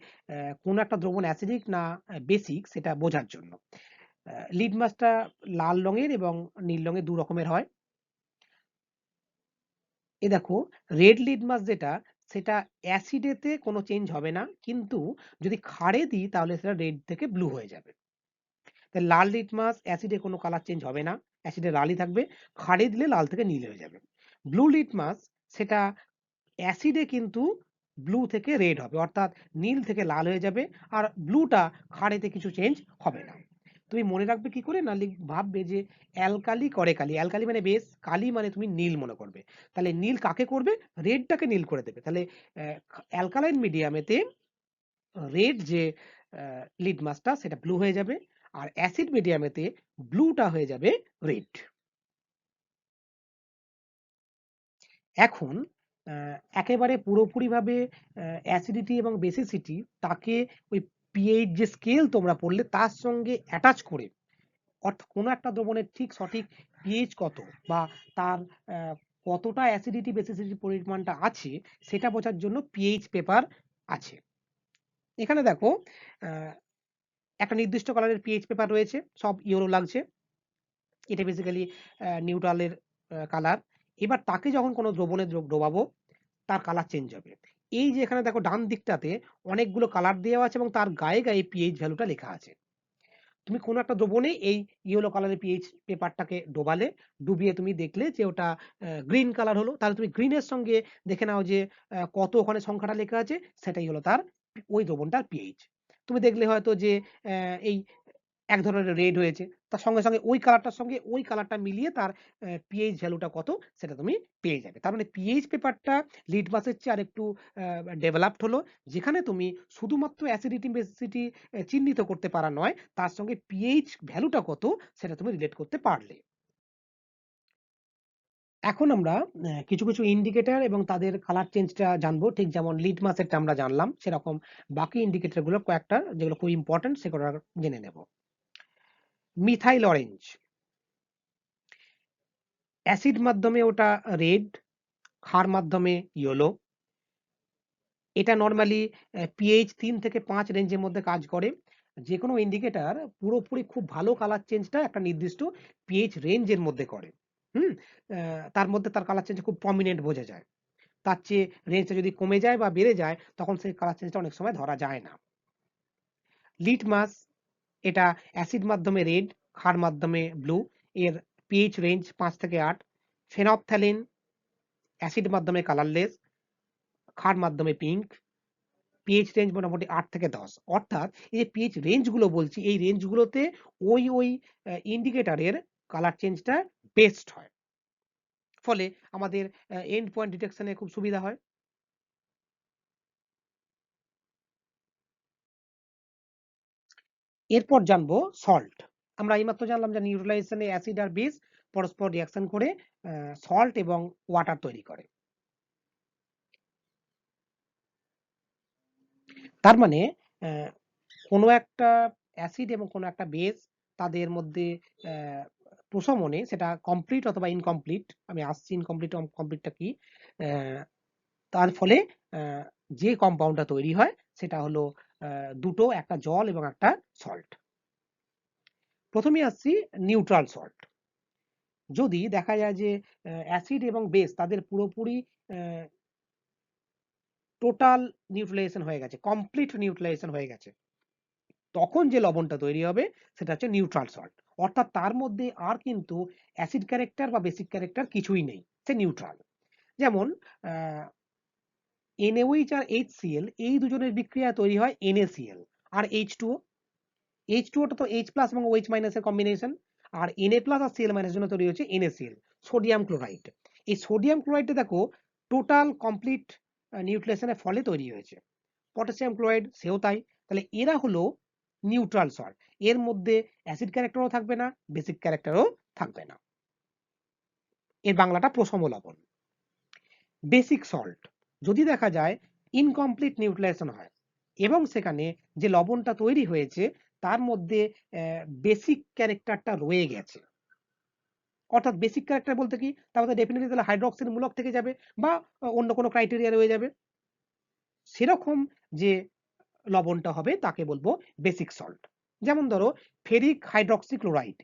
কোন একটা দ্রবণ অ্যাসিডিক না বেসিক সেটা বোঝার জন্য। লিটমাসটা লাল রঙের এবং নীল রঙের 2 রকমের হয়। এ দেখো রেড লিটমাস যেটা সেটা অ্যাসিডেতে কোনো চেঞ্জ হবে না, কিন্তু যদি ক্ষারে দিই তাহলে সেটা রেড থেকে ব্লু হয়ে যাবে। তাই লাল লিটমাস অ্যাসিডে কোনো কালার চেঞ্জ হবে না, অ্যাসিডে লালই থাকবে, ক্ষারে দিলে লাল থেকে নীল হয়ে যাবে। ব্লু লিটমাস সেটা অ্যাসিডে কিন্তু ব্লু থেকে রেড হবে, অর্থাৎ নীল থেকে লাল হয়ে যাবে, আর ব্লুটা ক্ষারেতে কিছু চেঞ্জ হবে না। তুমি মনে রাখবে কি করে না, ভাববে যে অ্যালকালি করে কালি, অ্যালকালি মানে বেস, কালি মানে তুমি নীল মনে করবে। তাহলে নীল কাকে করবে? রেডটাকে নীল করে দেবে। তাহলে অ্যালকালাইন মিডিয়ামেতে রেড যে লিটমাসটা সেটা ব্লু হয়ে যাবে, আর অ্যাসিড মিডিয়ামেতে ব্লুটা হয়ে যাবে রেড। এখন একেবারে পুরোপুরিভাবে অ্যাসিডিটি এবং বেসিসিটি তাকে ওই পিএইচ যে স্কেল তোমরা পড়লে তার সঙ্গে অ্যাটাচ করে, অর্থাৎ কোনো একটা দ্রবণের ঠিক সঠিক পিএইচ কত বা তার কতটা অ্যাসিডিটি বেসিসিটি পরিমাণটা আছে সেটা বোঝার জন্য পিএইচ পেপার আছে। এখানে দেখো একটা নির্দিষ্ট কালারের পিএইচ পেপার রয়েছে, সব ইয়েলো লাগছে। এটা বেসিক্যালি নিউট্রালের কালার। এবার তাকে যখন কোনো দ্রবণে ডোবাবো তার কালার চেঞ্জ হবে। এই যে এখানে দেখো ডান দিকটাতে অনেকগুলো কালার দেওয়া আছে এবং তার গায়ে গায়ে পিএইচ ভ্যালুটা লেখা আছে। তুমি কোনো একটা দ্রবণে এই ইয়েলো কালারের পিএইচ পেপারটাকে ডোবালে, ডুবিয়ে তুমি দেখলে যে ওটা গ্রিন কালার হলো, তাহলে তুমি গ্রিনের সঙ্গে দেখে নাও যে কত ওখানে সংখ্যাটা লেখা আছে, সেটাই হলো তার ওই দ্রবণটার পিএইচ। তুমি দেখলে হয়তো যে এই এক ধরনের রেড হয়েছে, তার সঙ্গে সঙ্গে ওই কালারটার সঙ্গে ওই কালারটা মিলিয়ে তার পিএইচ ভ্যালুটা কত সেটা তুমি পেয়ে যাবে। তার মানে পিএইচ পেপারটা লিটমাসের চেয়ে আরেকটু ডেভেলপড হলো, যেখানে তুমি শুধুমাত্র অ্যাসিডিটি বেসিসিটি চিহ্নিত করতে পারা নয়, তার সঙ্গে পিএইচ ভ্যালুটা কত সেটা তুমি রিলেট করতে পারলে। এখন আমরা কিছু কিছু ইন্ডিকেটর এবং তাদের কালার চেঞ্জটা জানবো, ঠিক যেমন লিটমাসেরটা আমরা জানলাম সেরকম বাকি ইন্ডিকেটর গুলো কয়েকটা যেগুলো খুব ইম্পর্টেন্ট সেগুলো জেনে নেব। মিথাইল অরেঞ্জ, অ্যাসিড মাধ্যমে ওটা রেড, ক্ষার মাধ্যমে ইয়েলো। এটা নরমালি পিএইচ ৩ থেকে ৫ রেঞ্জের মধ্যে কাজ করে। যে কোনো ইন্ডিকেটর পুরোপুরি খুব ভালো কালার চেঞ্জটা একটা নির্দিষ্ট পিএইচ রেঞ্জের মধ্যে করে। হুম? তার মধ্যে তার কালার চেঞ্জ খুব প্রমিনেন্ট বোঝা যায়। তার চেয়ে রেঞ্জটা যদি কমে যায় বা বেড়ে যায় তখন সেই কালার চেঞ্জটা অনেক সময় ধরা যায় না। লিটমাস, এটা অ্যাসিড মাধ্যমে রেড, ক্ষার মাধ্যমে ব্লু। এর পিএইচ রেঞ্জ ৫ থেকে ৮। ফেনপথ্যালিন, অ্যাসিড মাধ্যমে কালারলেস, ক্ষার মাধ্যমে পিঙ্ক। পিএইচ রেঞ্জ মোটামুটি ৮ থেকে ১০। অর্থাৎ এই যে পিএইচ রেঞ্জ গুলো বলছি, এই রেঞ্জ গুলোতে ওই ইন্ডিকেটরের কালার চেঞ্জটা বেস্ট হয়। ফলে আমাদের এন্ড পয়েন্ট ডিটেকশনে খুব সুবিধা হয়। এরপর জানবো সল্ট। আমরা এইমাত্র জানলাম যে নিউট্রালাইজেশনে অ্যাসিড আর বেস পরস্পর রিঅ্যাকশন করে সল্ট এবং ওয়াটার তৈরি করে। তার মানে কোনো একটা অ্যাসিড এবং কোনো একটা বেস তাদের মধ্যে প্রশমনে সেটা কমপ্লিট অথবা ইনকমপ্লিট, আমি আসছি ইনকমপ্লিট কমপ্লিটটা কি, তার ফলে যে কম্পাউন্ডটা তৈরি হয় সেটা হলো দুটো, একটা জল এবং একটা সল্ট। প্রথমে আসছি নিউট্রাল সল্ট। যদি দেখা যায় যে অ্যাসিড এবং বেস তাদের পুরোপুরি টোটাল নিউট্রালাইজেশন হয়ে গেছে, কমপ্লিট নিউট্রালাইজেশন হয়ে গেছে, তখন যে লবণটা তৈরি হবে সেটা হচ্ছে নিউট্রাল সল্ট। অর্থাৎ তার মধ্যে আর কিন্তু অ্যাসিড ক্যারেক্টার বা বেসিক ক্যারেক্টার কিছুই নেই, সে নিউট্রাল। যেমন NaOH আর HCl এই দুজনের বিক্রিয়ায় তৈরি হয় NaCl আর H2O। H2O তো H প্লাস এবং OH মাইনাসের কম্বিনেশন, আর Na প্লাস আর Cl মাইনাসের জন্য তৈরি হচ্ছে NaCl, সোডিয়াম ক্লোরাইড। এই সোডিয়াম ক্লোরাইডটা দেখো টোটাল কমপ্লিট নিউট্রিশনের ফলে তৈরি হয়েছে। পটাশিয়াম ক্লোরাইড সেও তাই। তাহলে এরা হলো নিউট্রাল সল্ট, এর মধ্যে অ্যাসিড ক্যারেক্টারও থাকবে না, বেসিক ক্যারেক্টারও থাকবে না, এর বাংলাটা প্রশম লবণ। বেসিক সল্ট, যদি দেখা যায় ইনকমপ্লিট নিউট্রিলাইজেশন হয় এবং সেখানে যে লবণটা তৈরি হয়েছে তার মধ্যে বেসিক ক্যারেক্টারটা রয়ে গেছে, অর্থাৎ বেসিক ক্যারেক্টার বলতে কি, তার মধ্যে ডেফিনেটলি তাহলে হাইড্রোক্সিল মূলক থেকে যাবে বা অন্য কোনো ক্রাইটেরিয়া রয়ে যাবে, সেরকম যে লবণটা হবে তাকে বলবো বেসিক সল্ট। যেমন ধরো ferric hydroxy chloride,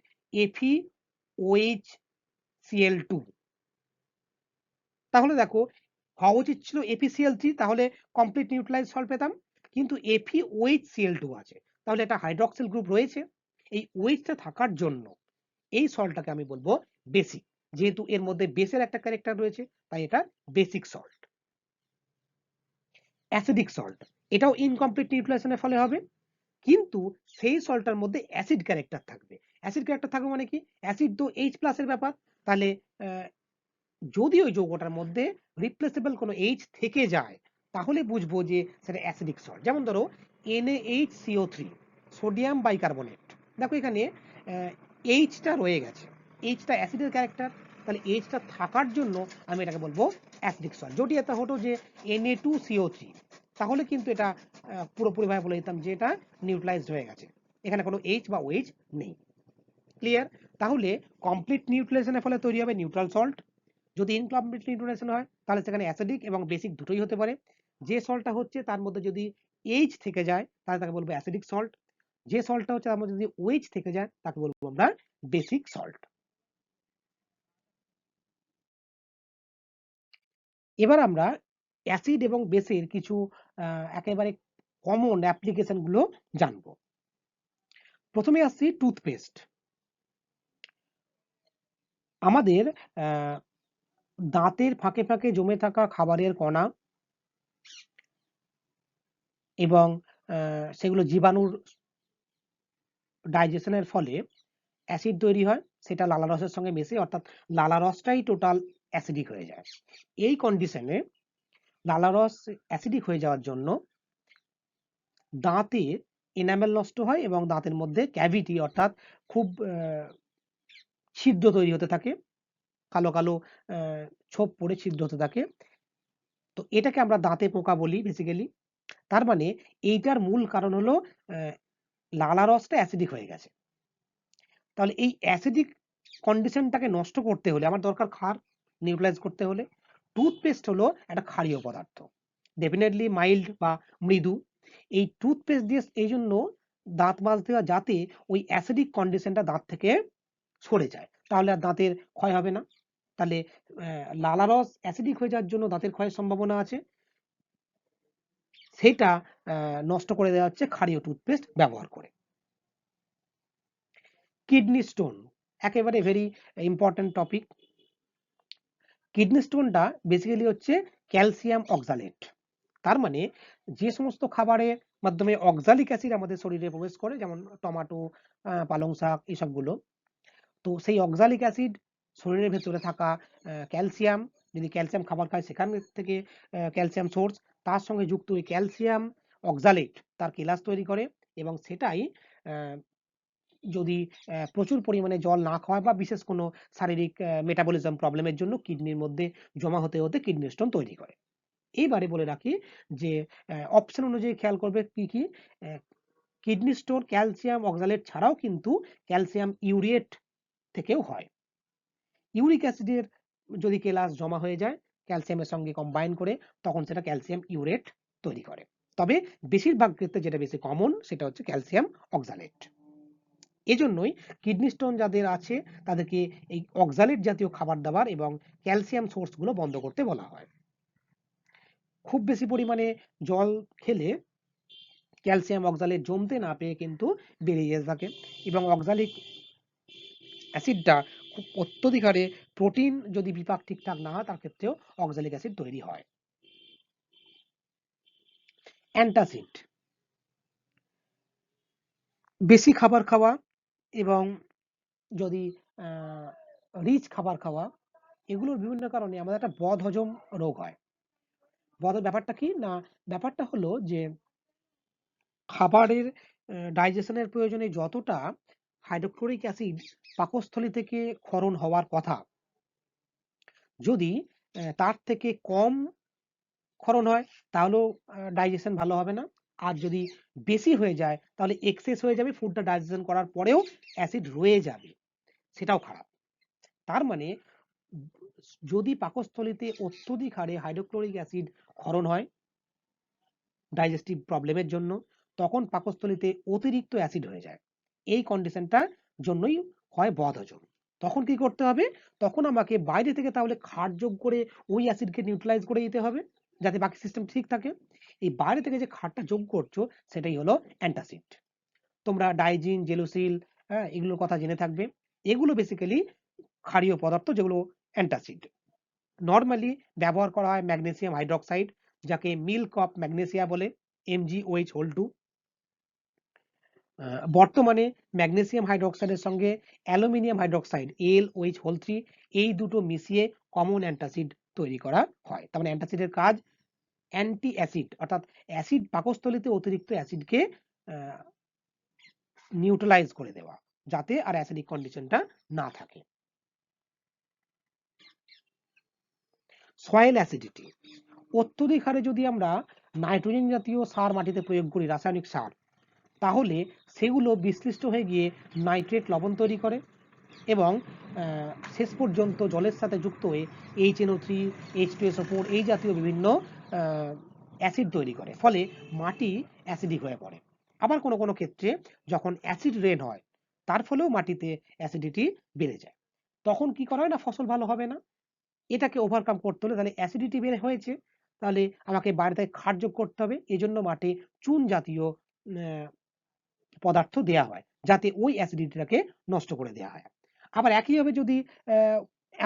FeOH, Cl2। তাহলে দেখো হওয়া উচিত ছিল FeCl3, তাহলে কমপ্লিট নিউট্রালাইজ সল্ট পেতাম, কিন্তু FeOHCl2 আছে, তাহলে একটা হাইড্রক্সিল গ্রুপ রয়েছে। এই OH-টা থাকার জন্য এই সল্টটাকে আমি বলবো বেসিক, যেহেতু এর মধ্যে বেসের একটা ক্যারেক্টার রয়েছে তাই এটা বেসিক সল্ট। অ্যাসিডিক সল্ট, এটাও ইনকমপ্লিট নিউট্রিলাইজেশনের ফলে হবে, কিন্তু সেই সল্টটার মধ্যে অ্যাসিড ক্যারেক্টার থাকবে। অ্যাসিড ক্যারেক্টার থাকবে মানে কি, অ্যাসিড তো H প্লাসের ব্যাপার, তাহলে যদি ওই যৌগটার মধ্যে রিপ্লেসেবল কোনো H থেকে যায় তাহলে বুঝবো যে সেটা অ্যাসিডিক সল্ট। যেমন ধরো NaHCO3, সোডিয়াম বাইকার্বনেট, দেখো এখানে এইচটা রয়ে গেছে, এইচটা অ্যাসিডের ক্যারেক্টার, তাহলে এইচটা থাকার জন্য আমি এটাকে বলবো অ্যাসিডিক সল্ট। যদি এটা হতো যে Na2CO3 তাহলে কিন্তু এটা পুরোপুরিভাবে বলে দিতাম যে এটা নিউট্রালাইজড হয়ে গেছে, এখানে কোনো এইচ বা ওএইচ নেই। ক্লিয়ার? তাহলে কমপ্লিট নিউট্রালাইজেশনের ফলে তৈরি হবে নিউট্রাল সল্ট। যদি ইনকমপ্লিট নিউট্রালাইজেশন হয় তাহলে সেখানে অ্যাসিডিক এবং বেসিক দুটোই হতে পারে। যে সল্টটা হচ্ছে তার মধ্যে যদি এইচ থেকে যায় তাহলে তাকে বলবো অ্যাসিডিক সল্ট, যে সল্টটা হচ্ছে তার মধ্যে যদি ওএইচ থেকে যায় তাকে বলবো আমরা বেসিক সল্ট। এবার আমরা অ্যাসিড এবং বেসের কিছু একেবারে কমন অ্যাপ্লিকেশন গুলো জানবো। প্রথমে আসছি টুথপেস্ট। আমাদের দাঁতের ফাঁকে ফাঁকে জমে থাকা খাবারের কণা এবং সেগুলো জীবাণুর ডাইজেশনের ফলে অ্যাসিড তৈরি হয়, সেটা লালারসের সঙ্গে মেশে, অর্থাৎ লালারসটাই টোটাল অ্যাসিডিক হয়ে যায়। এই কন্ডিশনে লালারস অ্যাসিডিক হয়ে যাওয়ার জন্য দাঁতে এনামেল নষ্ট হয় এবং দাঁতের মধ্যে ক্যাভিটি অর্থাৎ খুব ছিদ্র তৈরি হতে থাকে, কালো কালো ছোপ পড়ে ছিদ্র হতে থাকে। তো এটাকে আমরা দাঁতে পোকা বলি বেসিক্যালি। তার মানে এইটার মূল কারণ হলো লালারসটা অ্যাসিডিক হয়ে গেছে। তাহলে এই অ্যাসিডিক কন্ডিশনটাকে নষ্ট করতে হলে আমার দরকার ক্ষার, নিউট্রালাইজ করতে হলে টুথপেস্ট হলো একটা ক্ষারীয় পদার্থ, ডেফিনেটলি মাইল্ড বা মৃদু। এই টুথপেস্ট দিয়ে এই জন্য দাঁত মাজতে হয় যাতে ওই অ্যাসিডিক কন্ডিশনটা দাঁত থেকে সরে যায়, তাহলে আর দাঁতের ক্ষয় হবে না। তাহলে লালারস অ্যাসিডিক হয়ে যাওয়ার জন্য দাঁতের ক্ষয়ের সম্ভাবনা আছে, সেটা নষ্ট করে দেওয়া হচ্ছে ক্ষারীয় টুথপেস্ট ব্যবহার করে। কিডনি স্টোন একেবারে ভেরি ইম্পর্টেন্ট টপিক। কিডনি স্টোনটা বেসিক্যালি হচ্ছে ক্যালসিয়াম অক্সালেট। তার মানে যে সমস্ত খাবারের মাধ্যমে অক্সালিক অ্যাসিড আমাদের শরীরে প্রবেশ করে, যেমন টমেটো, পালং শাক, এসবগুলো, তো সেই অক্সালিক অ্যাসিড শরীরের ভেতরে থাকা ক্যালসিয়াম, যদি ক্যালসিয়াম খাবার খায় সেখান থেকে ক্যালসিয়াম সোর্স, তার সঙ্গে যুক্ত ওই ক্যালসিয়াম অক্সালেট তার কেলাস তৈরি করে এবং সেটাই যদি প্রচুর পরিমাণে জল না খাওয়া বা বিশেষ কোনো শারীরিক মেটাবলিজম প্রবলেমের জন্য কিডনির মধ্যে জমা হতে হতে কিডনি স্টোন তৈরি করে। এইবারে বলে রাখি যে অপশন অনুযায়ী খেয়াল করবে কি কি। কিডনি স্টোন ক্যালসিয়াম অক্সালেট ছাড়াও কিন্তু ক্যালসিয়াম ইউরিয়েট থেকেও হয়। ইউরিক অ্যাসিডের যদি কেলাস জমা হয়ে যায় ক্যালসিয়ামের সঙ্গে কম্বাইন করে, তখন সেটা ক্যালসিয়াম ইউরেট তৈরি করে। তবে বেশিরভাগ ক্ষেত্রে যেটা বেশি কমন সেটা হচ্ছে ক্যালসিয়াম অক্সালেট। এজন্যই কিডনি স্টোন যাদের আছে তাদেরকে এই অক্সালেট জাতীয় খাবার দাবার এবং ক্যালসিয়াম সোর্স গুলো বন্ধ করতে বলা হয়। খুব বেশি পরিমাণে জল খেলে ক্যালসিয়াম অক্সালেট জমতে না পেয়ে কিন্তু বেরিয়ে যেতে থাকে এবং অক্সালিক অ্যাসিডটা খুব অত্যধিক হারে প্রোটিন যদি বিপাক ঠিকঠাক না হয় তার ক্ষেত্রেও অক্সালিক অ্যাসিড তৈরি হয়। অ্যান্টাসিড বেশি খাবার খাওয়া এবং যদি রিচ খাবার খাওয়া, এগুলোর বিভিন্ন কারণে আমাদের একটা বদহজম রোগ হয়। ব্যাপারটা কি না, ব্যাপারটা হলো যে খাবারের ডাইজেশনের প্রয়োজনে যতটা হাইড্রোক্লোরিক অ্যাসিড পাকস্থলী থেকে ক্ষরণ হওয়ার কথা, যদি তার থেকে কম ক্ষরণ হয় তাহলেও ডাইজেশন ভালো হবে না। আর যদি বেশি হয়ে যায় তাহলে এক্সেস হয়ে যাবে, ফুডটা ডাইজেশন করার পরেও অ্যাসিড রয়ে যাবে, সেটাও খারাপ। তার মানে যদি পাকস্থলীতে অত্যধিক হারে হাইড্রোক্লোরিক অ্যাসিড ক্ষরণ হয় ডাইজেস্টিভ প্রবলেমের জন্য, তখন পাকস্থলীতে অতিরিক্ত অ্যাসিড হয়ে যায়। এই কন্ডিশনটার জন্যই হয় বদহজম। তখন কি করতে হবে, তখন আমাকে বাইরে থেকে তাহলে ক্ষার যোগ করে ওই অ্যাসিডকে নিউট্রালাইজ করে দিতে হবে যাতে বাকি সিস্টেম ঠিক থাকে। এই বাইরে থেকে যে ক্ষারটা যোগ করছো সেটাই হলো অ্যান্টাসিড। তোমরা ডাইজিন, জেলুসিল, হ্যাঁ, এগুলোর কথা জেনে থাকবে। এগুলো বেসিক্যালি ক্ষারীয় পদার্থ যেগুলো অ্যান্টাসিড। নর্মালি ব্যবহার করা হয় ম্যাগনেসিয়াম হাইড্রক্সাইড, যাকে মিল্ক অফ ম্যাগনেসিয়া বলে, MgOH2। বর্তমানে ম্যাগনেসিয়াম হাইড্রক্সাইডের সঙ্গে অ্যালুমিনিয়াম হাইড্রক্সাইড AlOH3 এই দুটো মিশিয়ে কমন অ্যান্টাসিড তৈরি করা হয়। তার মানে অ্যান্টাসিডের কাজ অ্যান্টি অ্যাসিড, অর্থাৎ অ্যাসিড পাকস্থলীতে অতিরিক্ত অ্যাসিডকে নিউট্রালাইজ করে দেওয়া, যাতে আর অ্যাসিডিক কন্ডিশনটা না থাকে। সয়েল অ্যাসিডিটি, অত্যধিক হারে যদি আমরা নাইট্রোজেন জাতীয় সার মাটিতে প্রয়োগ করি, রাসায়নিক সার, তাহলে সেগুলো বিশ্লিষ্ট হয়ে গিয়ে নাইট্রেট লবণ তৈরি করে এবং শেষ পর্যন্ত জলের সাথে যুক্ত হয়ে HNO3, H2SO4 এই জাতীয় বিভিন্ন অ্যাসিড তৈরি করে, ফলে মাটি অ্যাসিডিক হয়ে পড়ে। আবার কোনো কোনো ক্ষেত্রে যখন অ্যাসিড রেন হয়, তার ফলেও মাটিতে অ্যাসিডিটি বেড়ে যায়। তখন কি করা হয় না, ফসল ভালো হবে না। এটাকে ওভারকাম করতে হলে, তাহলে অ্যাসিডিটি বেড়ে হয়েছে, তাহলে আমাকে বাইরে থেকে ক্ষার যোগ করতে হবে। এজন্য মাঠে চুন জাতীয় পদার্থ দেয়া হয়, যাতে ওই অ্যাসিডিটিটাকে নষ্ট করে দেওয়া হয়। আবার একইভাবে যদি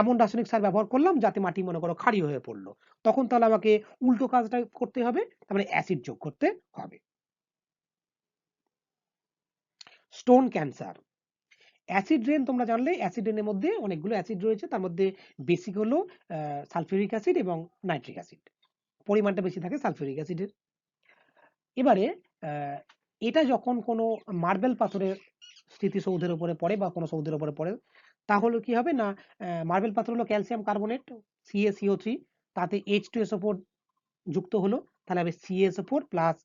এমন রাসায়নিক সার ব্যবহার করলাম যাতে মাটি মনে করো ক্ষারীয় হয়ে পড়লো, তখন তাহলে আমাকে উল্টো কাজটা করতে হবে, তার মানে অ্যাসিড যোগ করতে হবে। স্টোন ক্যান্সার, অ্যাসিড রেন তোমরা জানলে অ্যাসিড রেনের মধ্যে অনেকগুলো অ্যাসিড রয়েছে, তার মধ্যে বেসিক হলো সালফিউরিক অ্যাসিড এবং নাইট্রিক অ্যাসিড, পরিমাণটা বেশি থাকে সালফিউরিক অ্যাসিডের। এবারে এটা যখন কোনো মার্বেল পাথরের স্মৃতিসৌধের উপরে পড়ে বা কোনো সৌধের উপরে পড়ে, তাহলে কি হবে না, মার্বেল পাথর হলো ক্যালসিয়াম কার্বনেট CaCO3, তাতে H2SO4 যুক্ত হলো, তাহলে হবে CaSO4 plus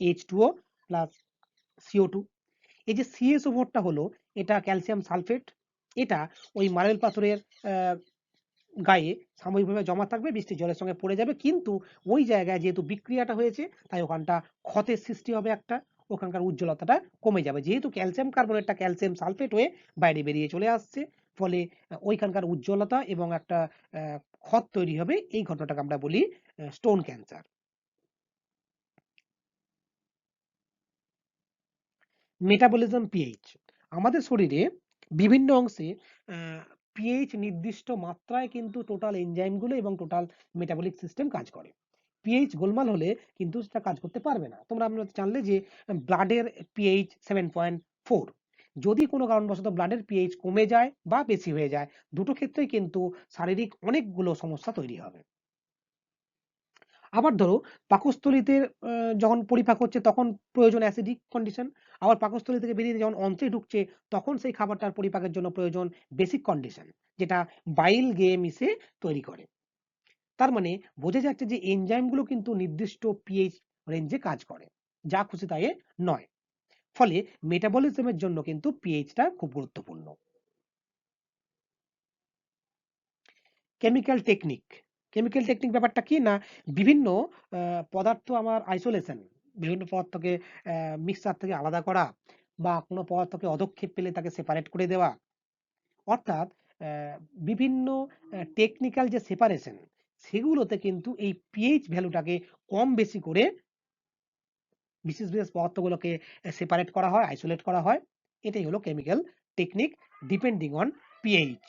H2O plus CO2। এই যে CaSO4টা হলো, এটা ক্যালসিয়াম সালফেট, এটা ওই মার্বেল পাথরের গায়ে সাময়িকভাবে জমা থাকবে, বৃষ্টি জলের সঙ্গে পড়ে যাবে, কিন্তু ওই জায়গায় যেহেতু বিক্রিয়াটা হয়েছে, তাই ওখানটা ক্ষতের সৃষ্টি হবে, একটা ওখানকার উজ্জ্বলতাটা কমে যাবে, যেহেতু ক্যালসিয়াম কার্বনেটটা ক্যালসিয়াম সালফেট হয়ে বাইরে বেরিয়ে চলে আসছে, ফলে ওইখানকার উজ্জ্বলতা এবং একটা ক্ষত তৈরি হবে। এই ঘটনাটাকে আমরা বলি স্টোন ক্যান্সার। মেটাবলিজম পিএইচ, আমাদের শরীরে বিভিন্ন অংশে পিএইচ নির্দিষ্ট মাত্রায় কিন্তু টোটাল এনজাইমগুলো এবং টোটাল মেটাবলিক সিস্টেম কাজ করে। পিএইচ গোলমাল হলে কিন্তু সেটা কাজ করতে পারবে না। আমরা জানলে যে ব্লাডের পিএইচ 7.4, যদি কোনো কারণবশত ব্লাডের পিএইচ কমে যায় বা বেশি হয়ে যায়, দুটো ক্ষেত্রেই কিন্তু শারীরিক অনেকগুলো সমস্যা তৈরি হবে। আবার ধরো পাকস্থলীতে যখন পরিপাক হচ্ছে তখন প্রয়োজন অ্যাসিডিক কন্ডিশন, আবার পাকস্থলী থেকে বেরিয়ে যখন অন্ত্রে ঢুকছে তখন সেই খাবারটার পরিপাকের জন্য প্রয়োজন বেসিক কন্ডিশন, যেটা বাইল গিয়ে মিশে তৈরি করে। তার মানে বোঝা যাচ্ছে যে এনজাইমগুলো কিন্তু নির্দিষ্ট পিএইচ রেঞ্জে কাজ করে, যা খুশি তাই নয়, ফলে মেটাবলিজমের জন্য কিন্তু পিএইচটা খুব গুরুত্বপূর্ণ। কেমিক্যাল টেকনিক, কেমিক্যাল টেকনিক ব্যাপারটা কি না, বিভিন্ন পদার্থ আমার আইসোলেশন, বিভিন্ন পদার্থকে মিক্সার থেকে আলাদা করা, বা কোনো পদার্থকে অধক্ষেপ পেলে তাকে সেপারেট করে দেওয়া, অর্থাৎ বিভিন্ন টেকনিক্যাল যে সেপারেশন, সেগুলোতে কিন্তু এই পিএইচ ভ্যালুটাকে কম বেশি করে বিশেষ বিশেষ পদার্থগুলোকে সেপারেট করা হয়, আইসোলেট করা হয়। এটাই হলো chemical technique depending on pH.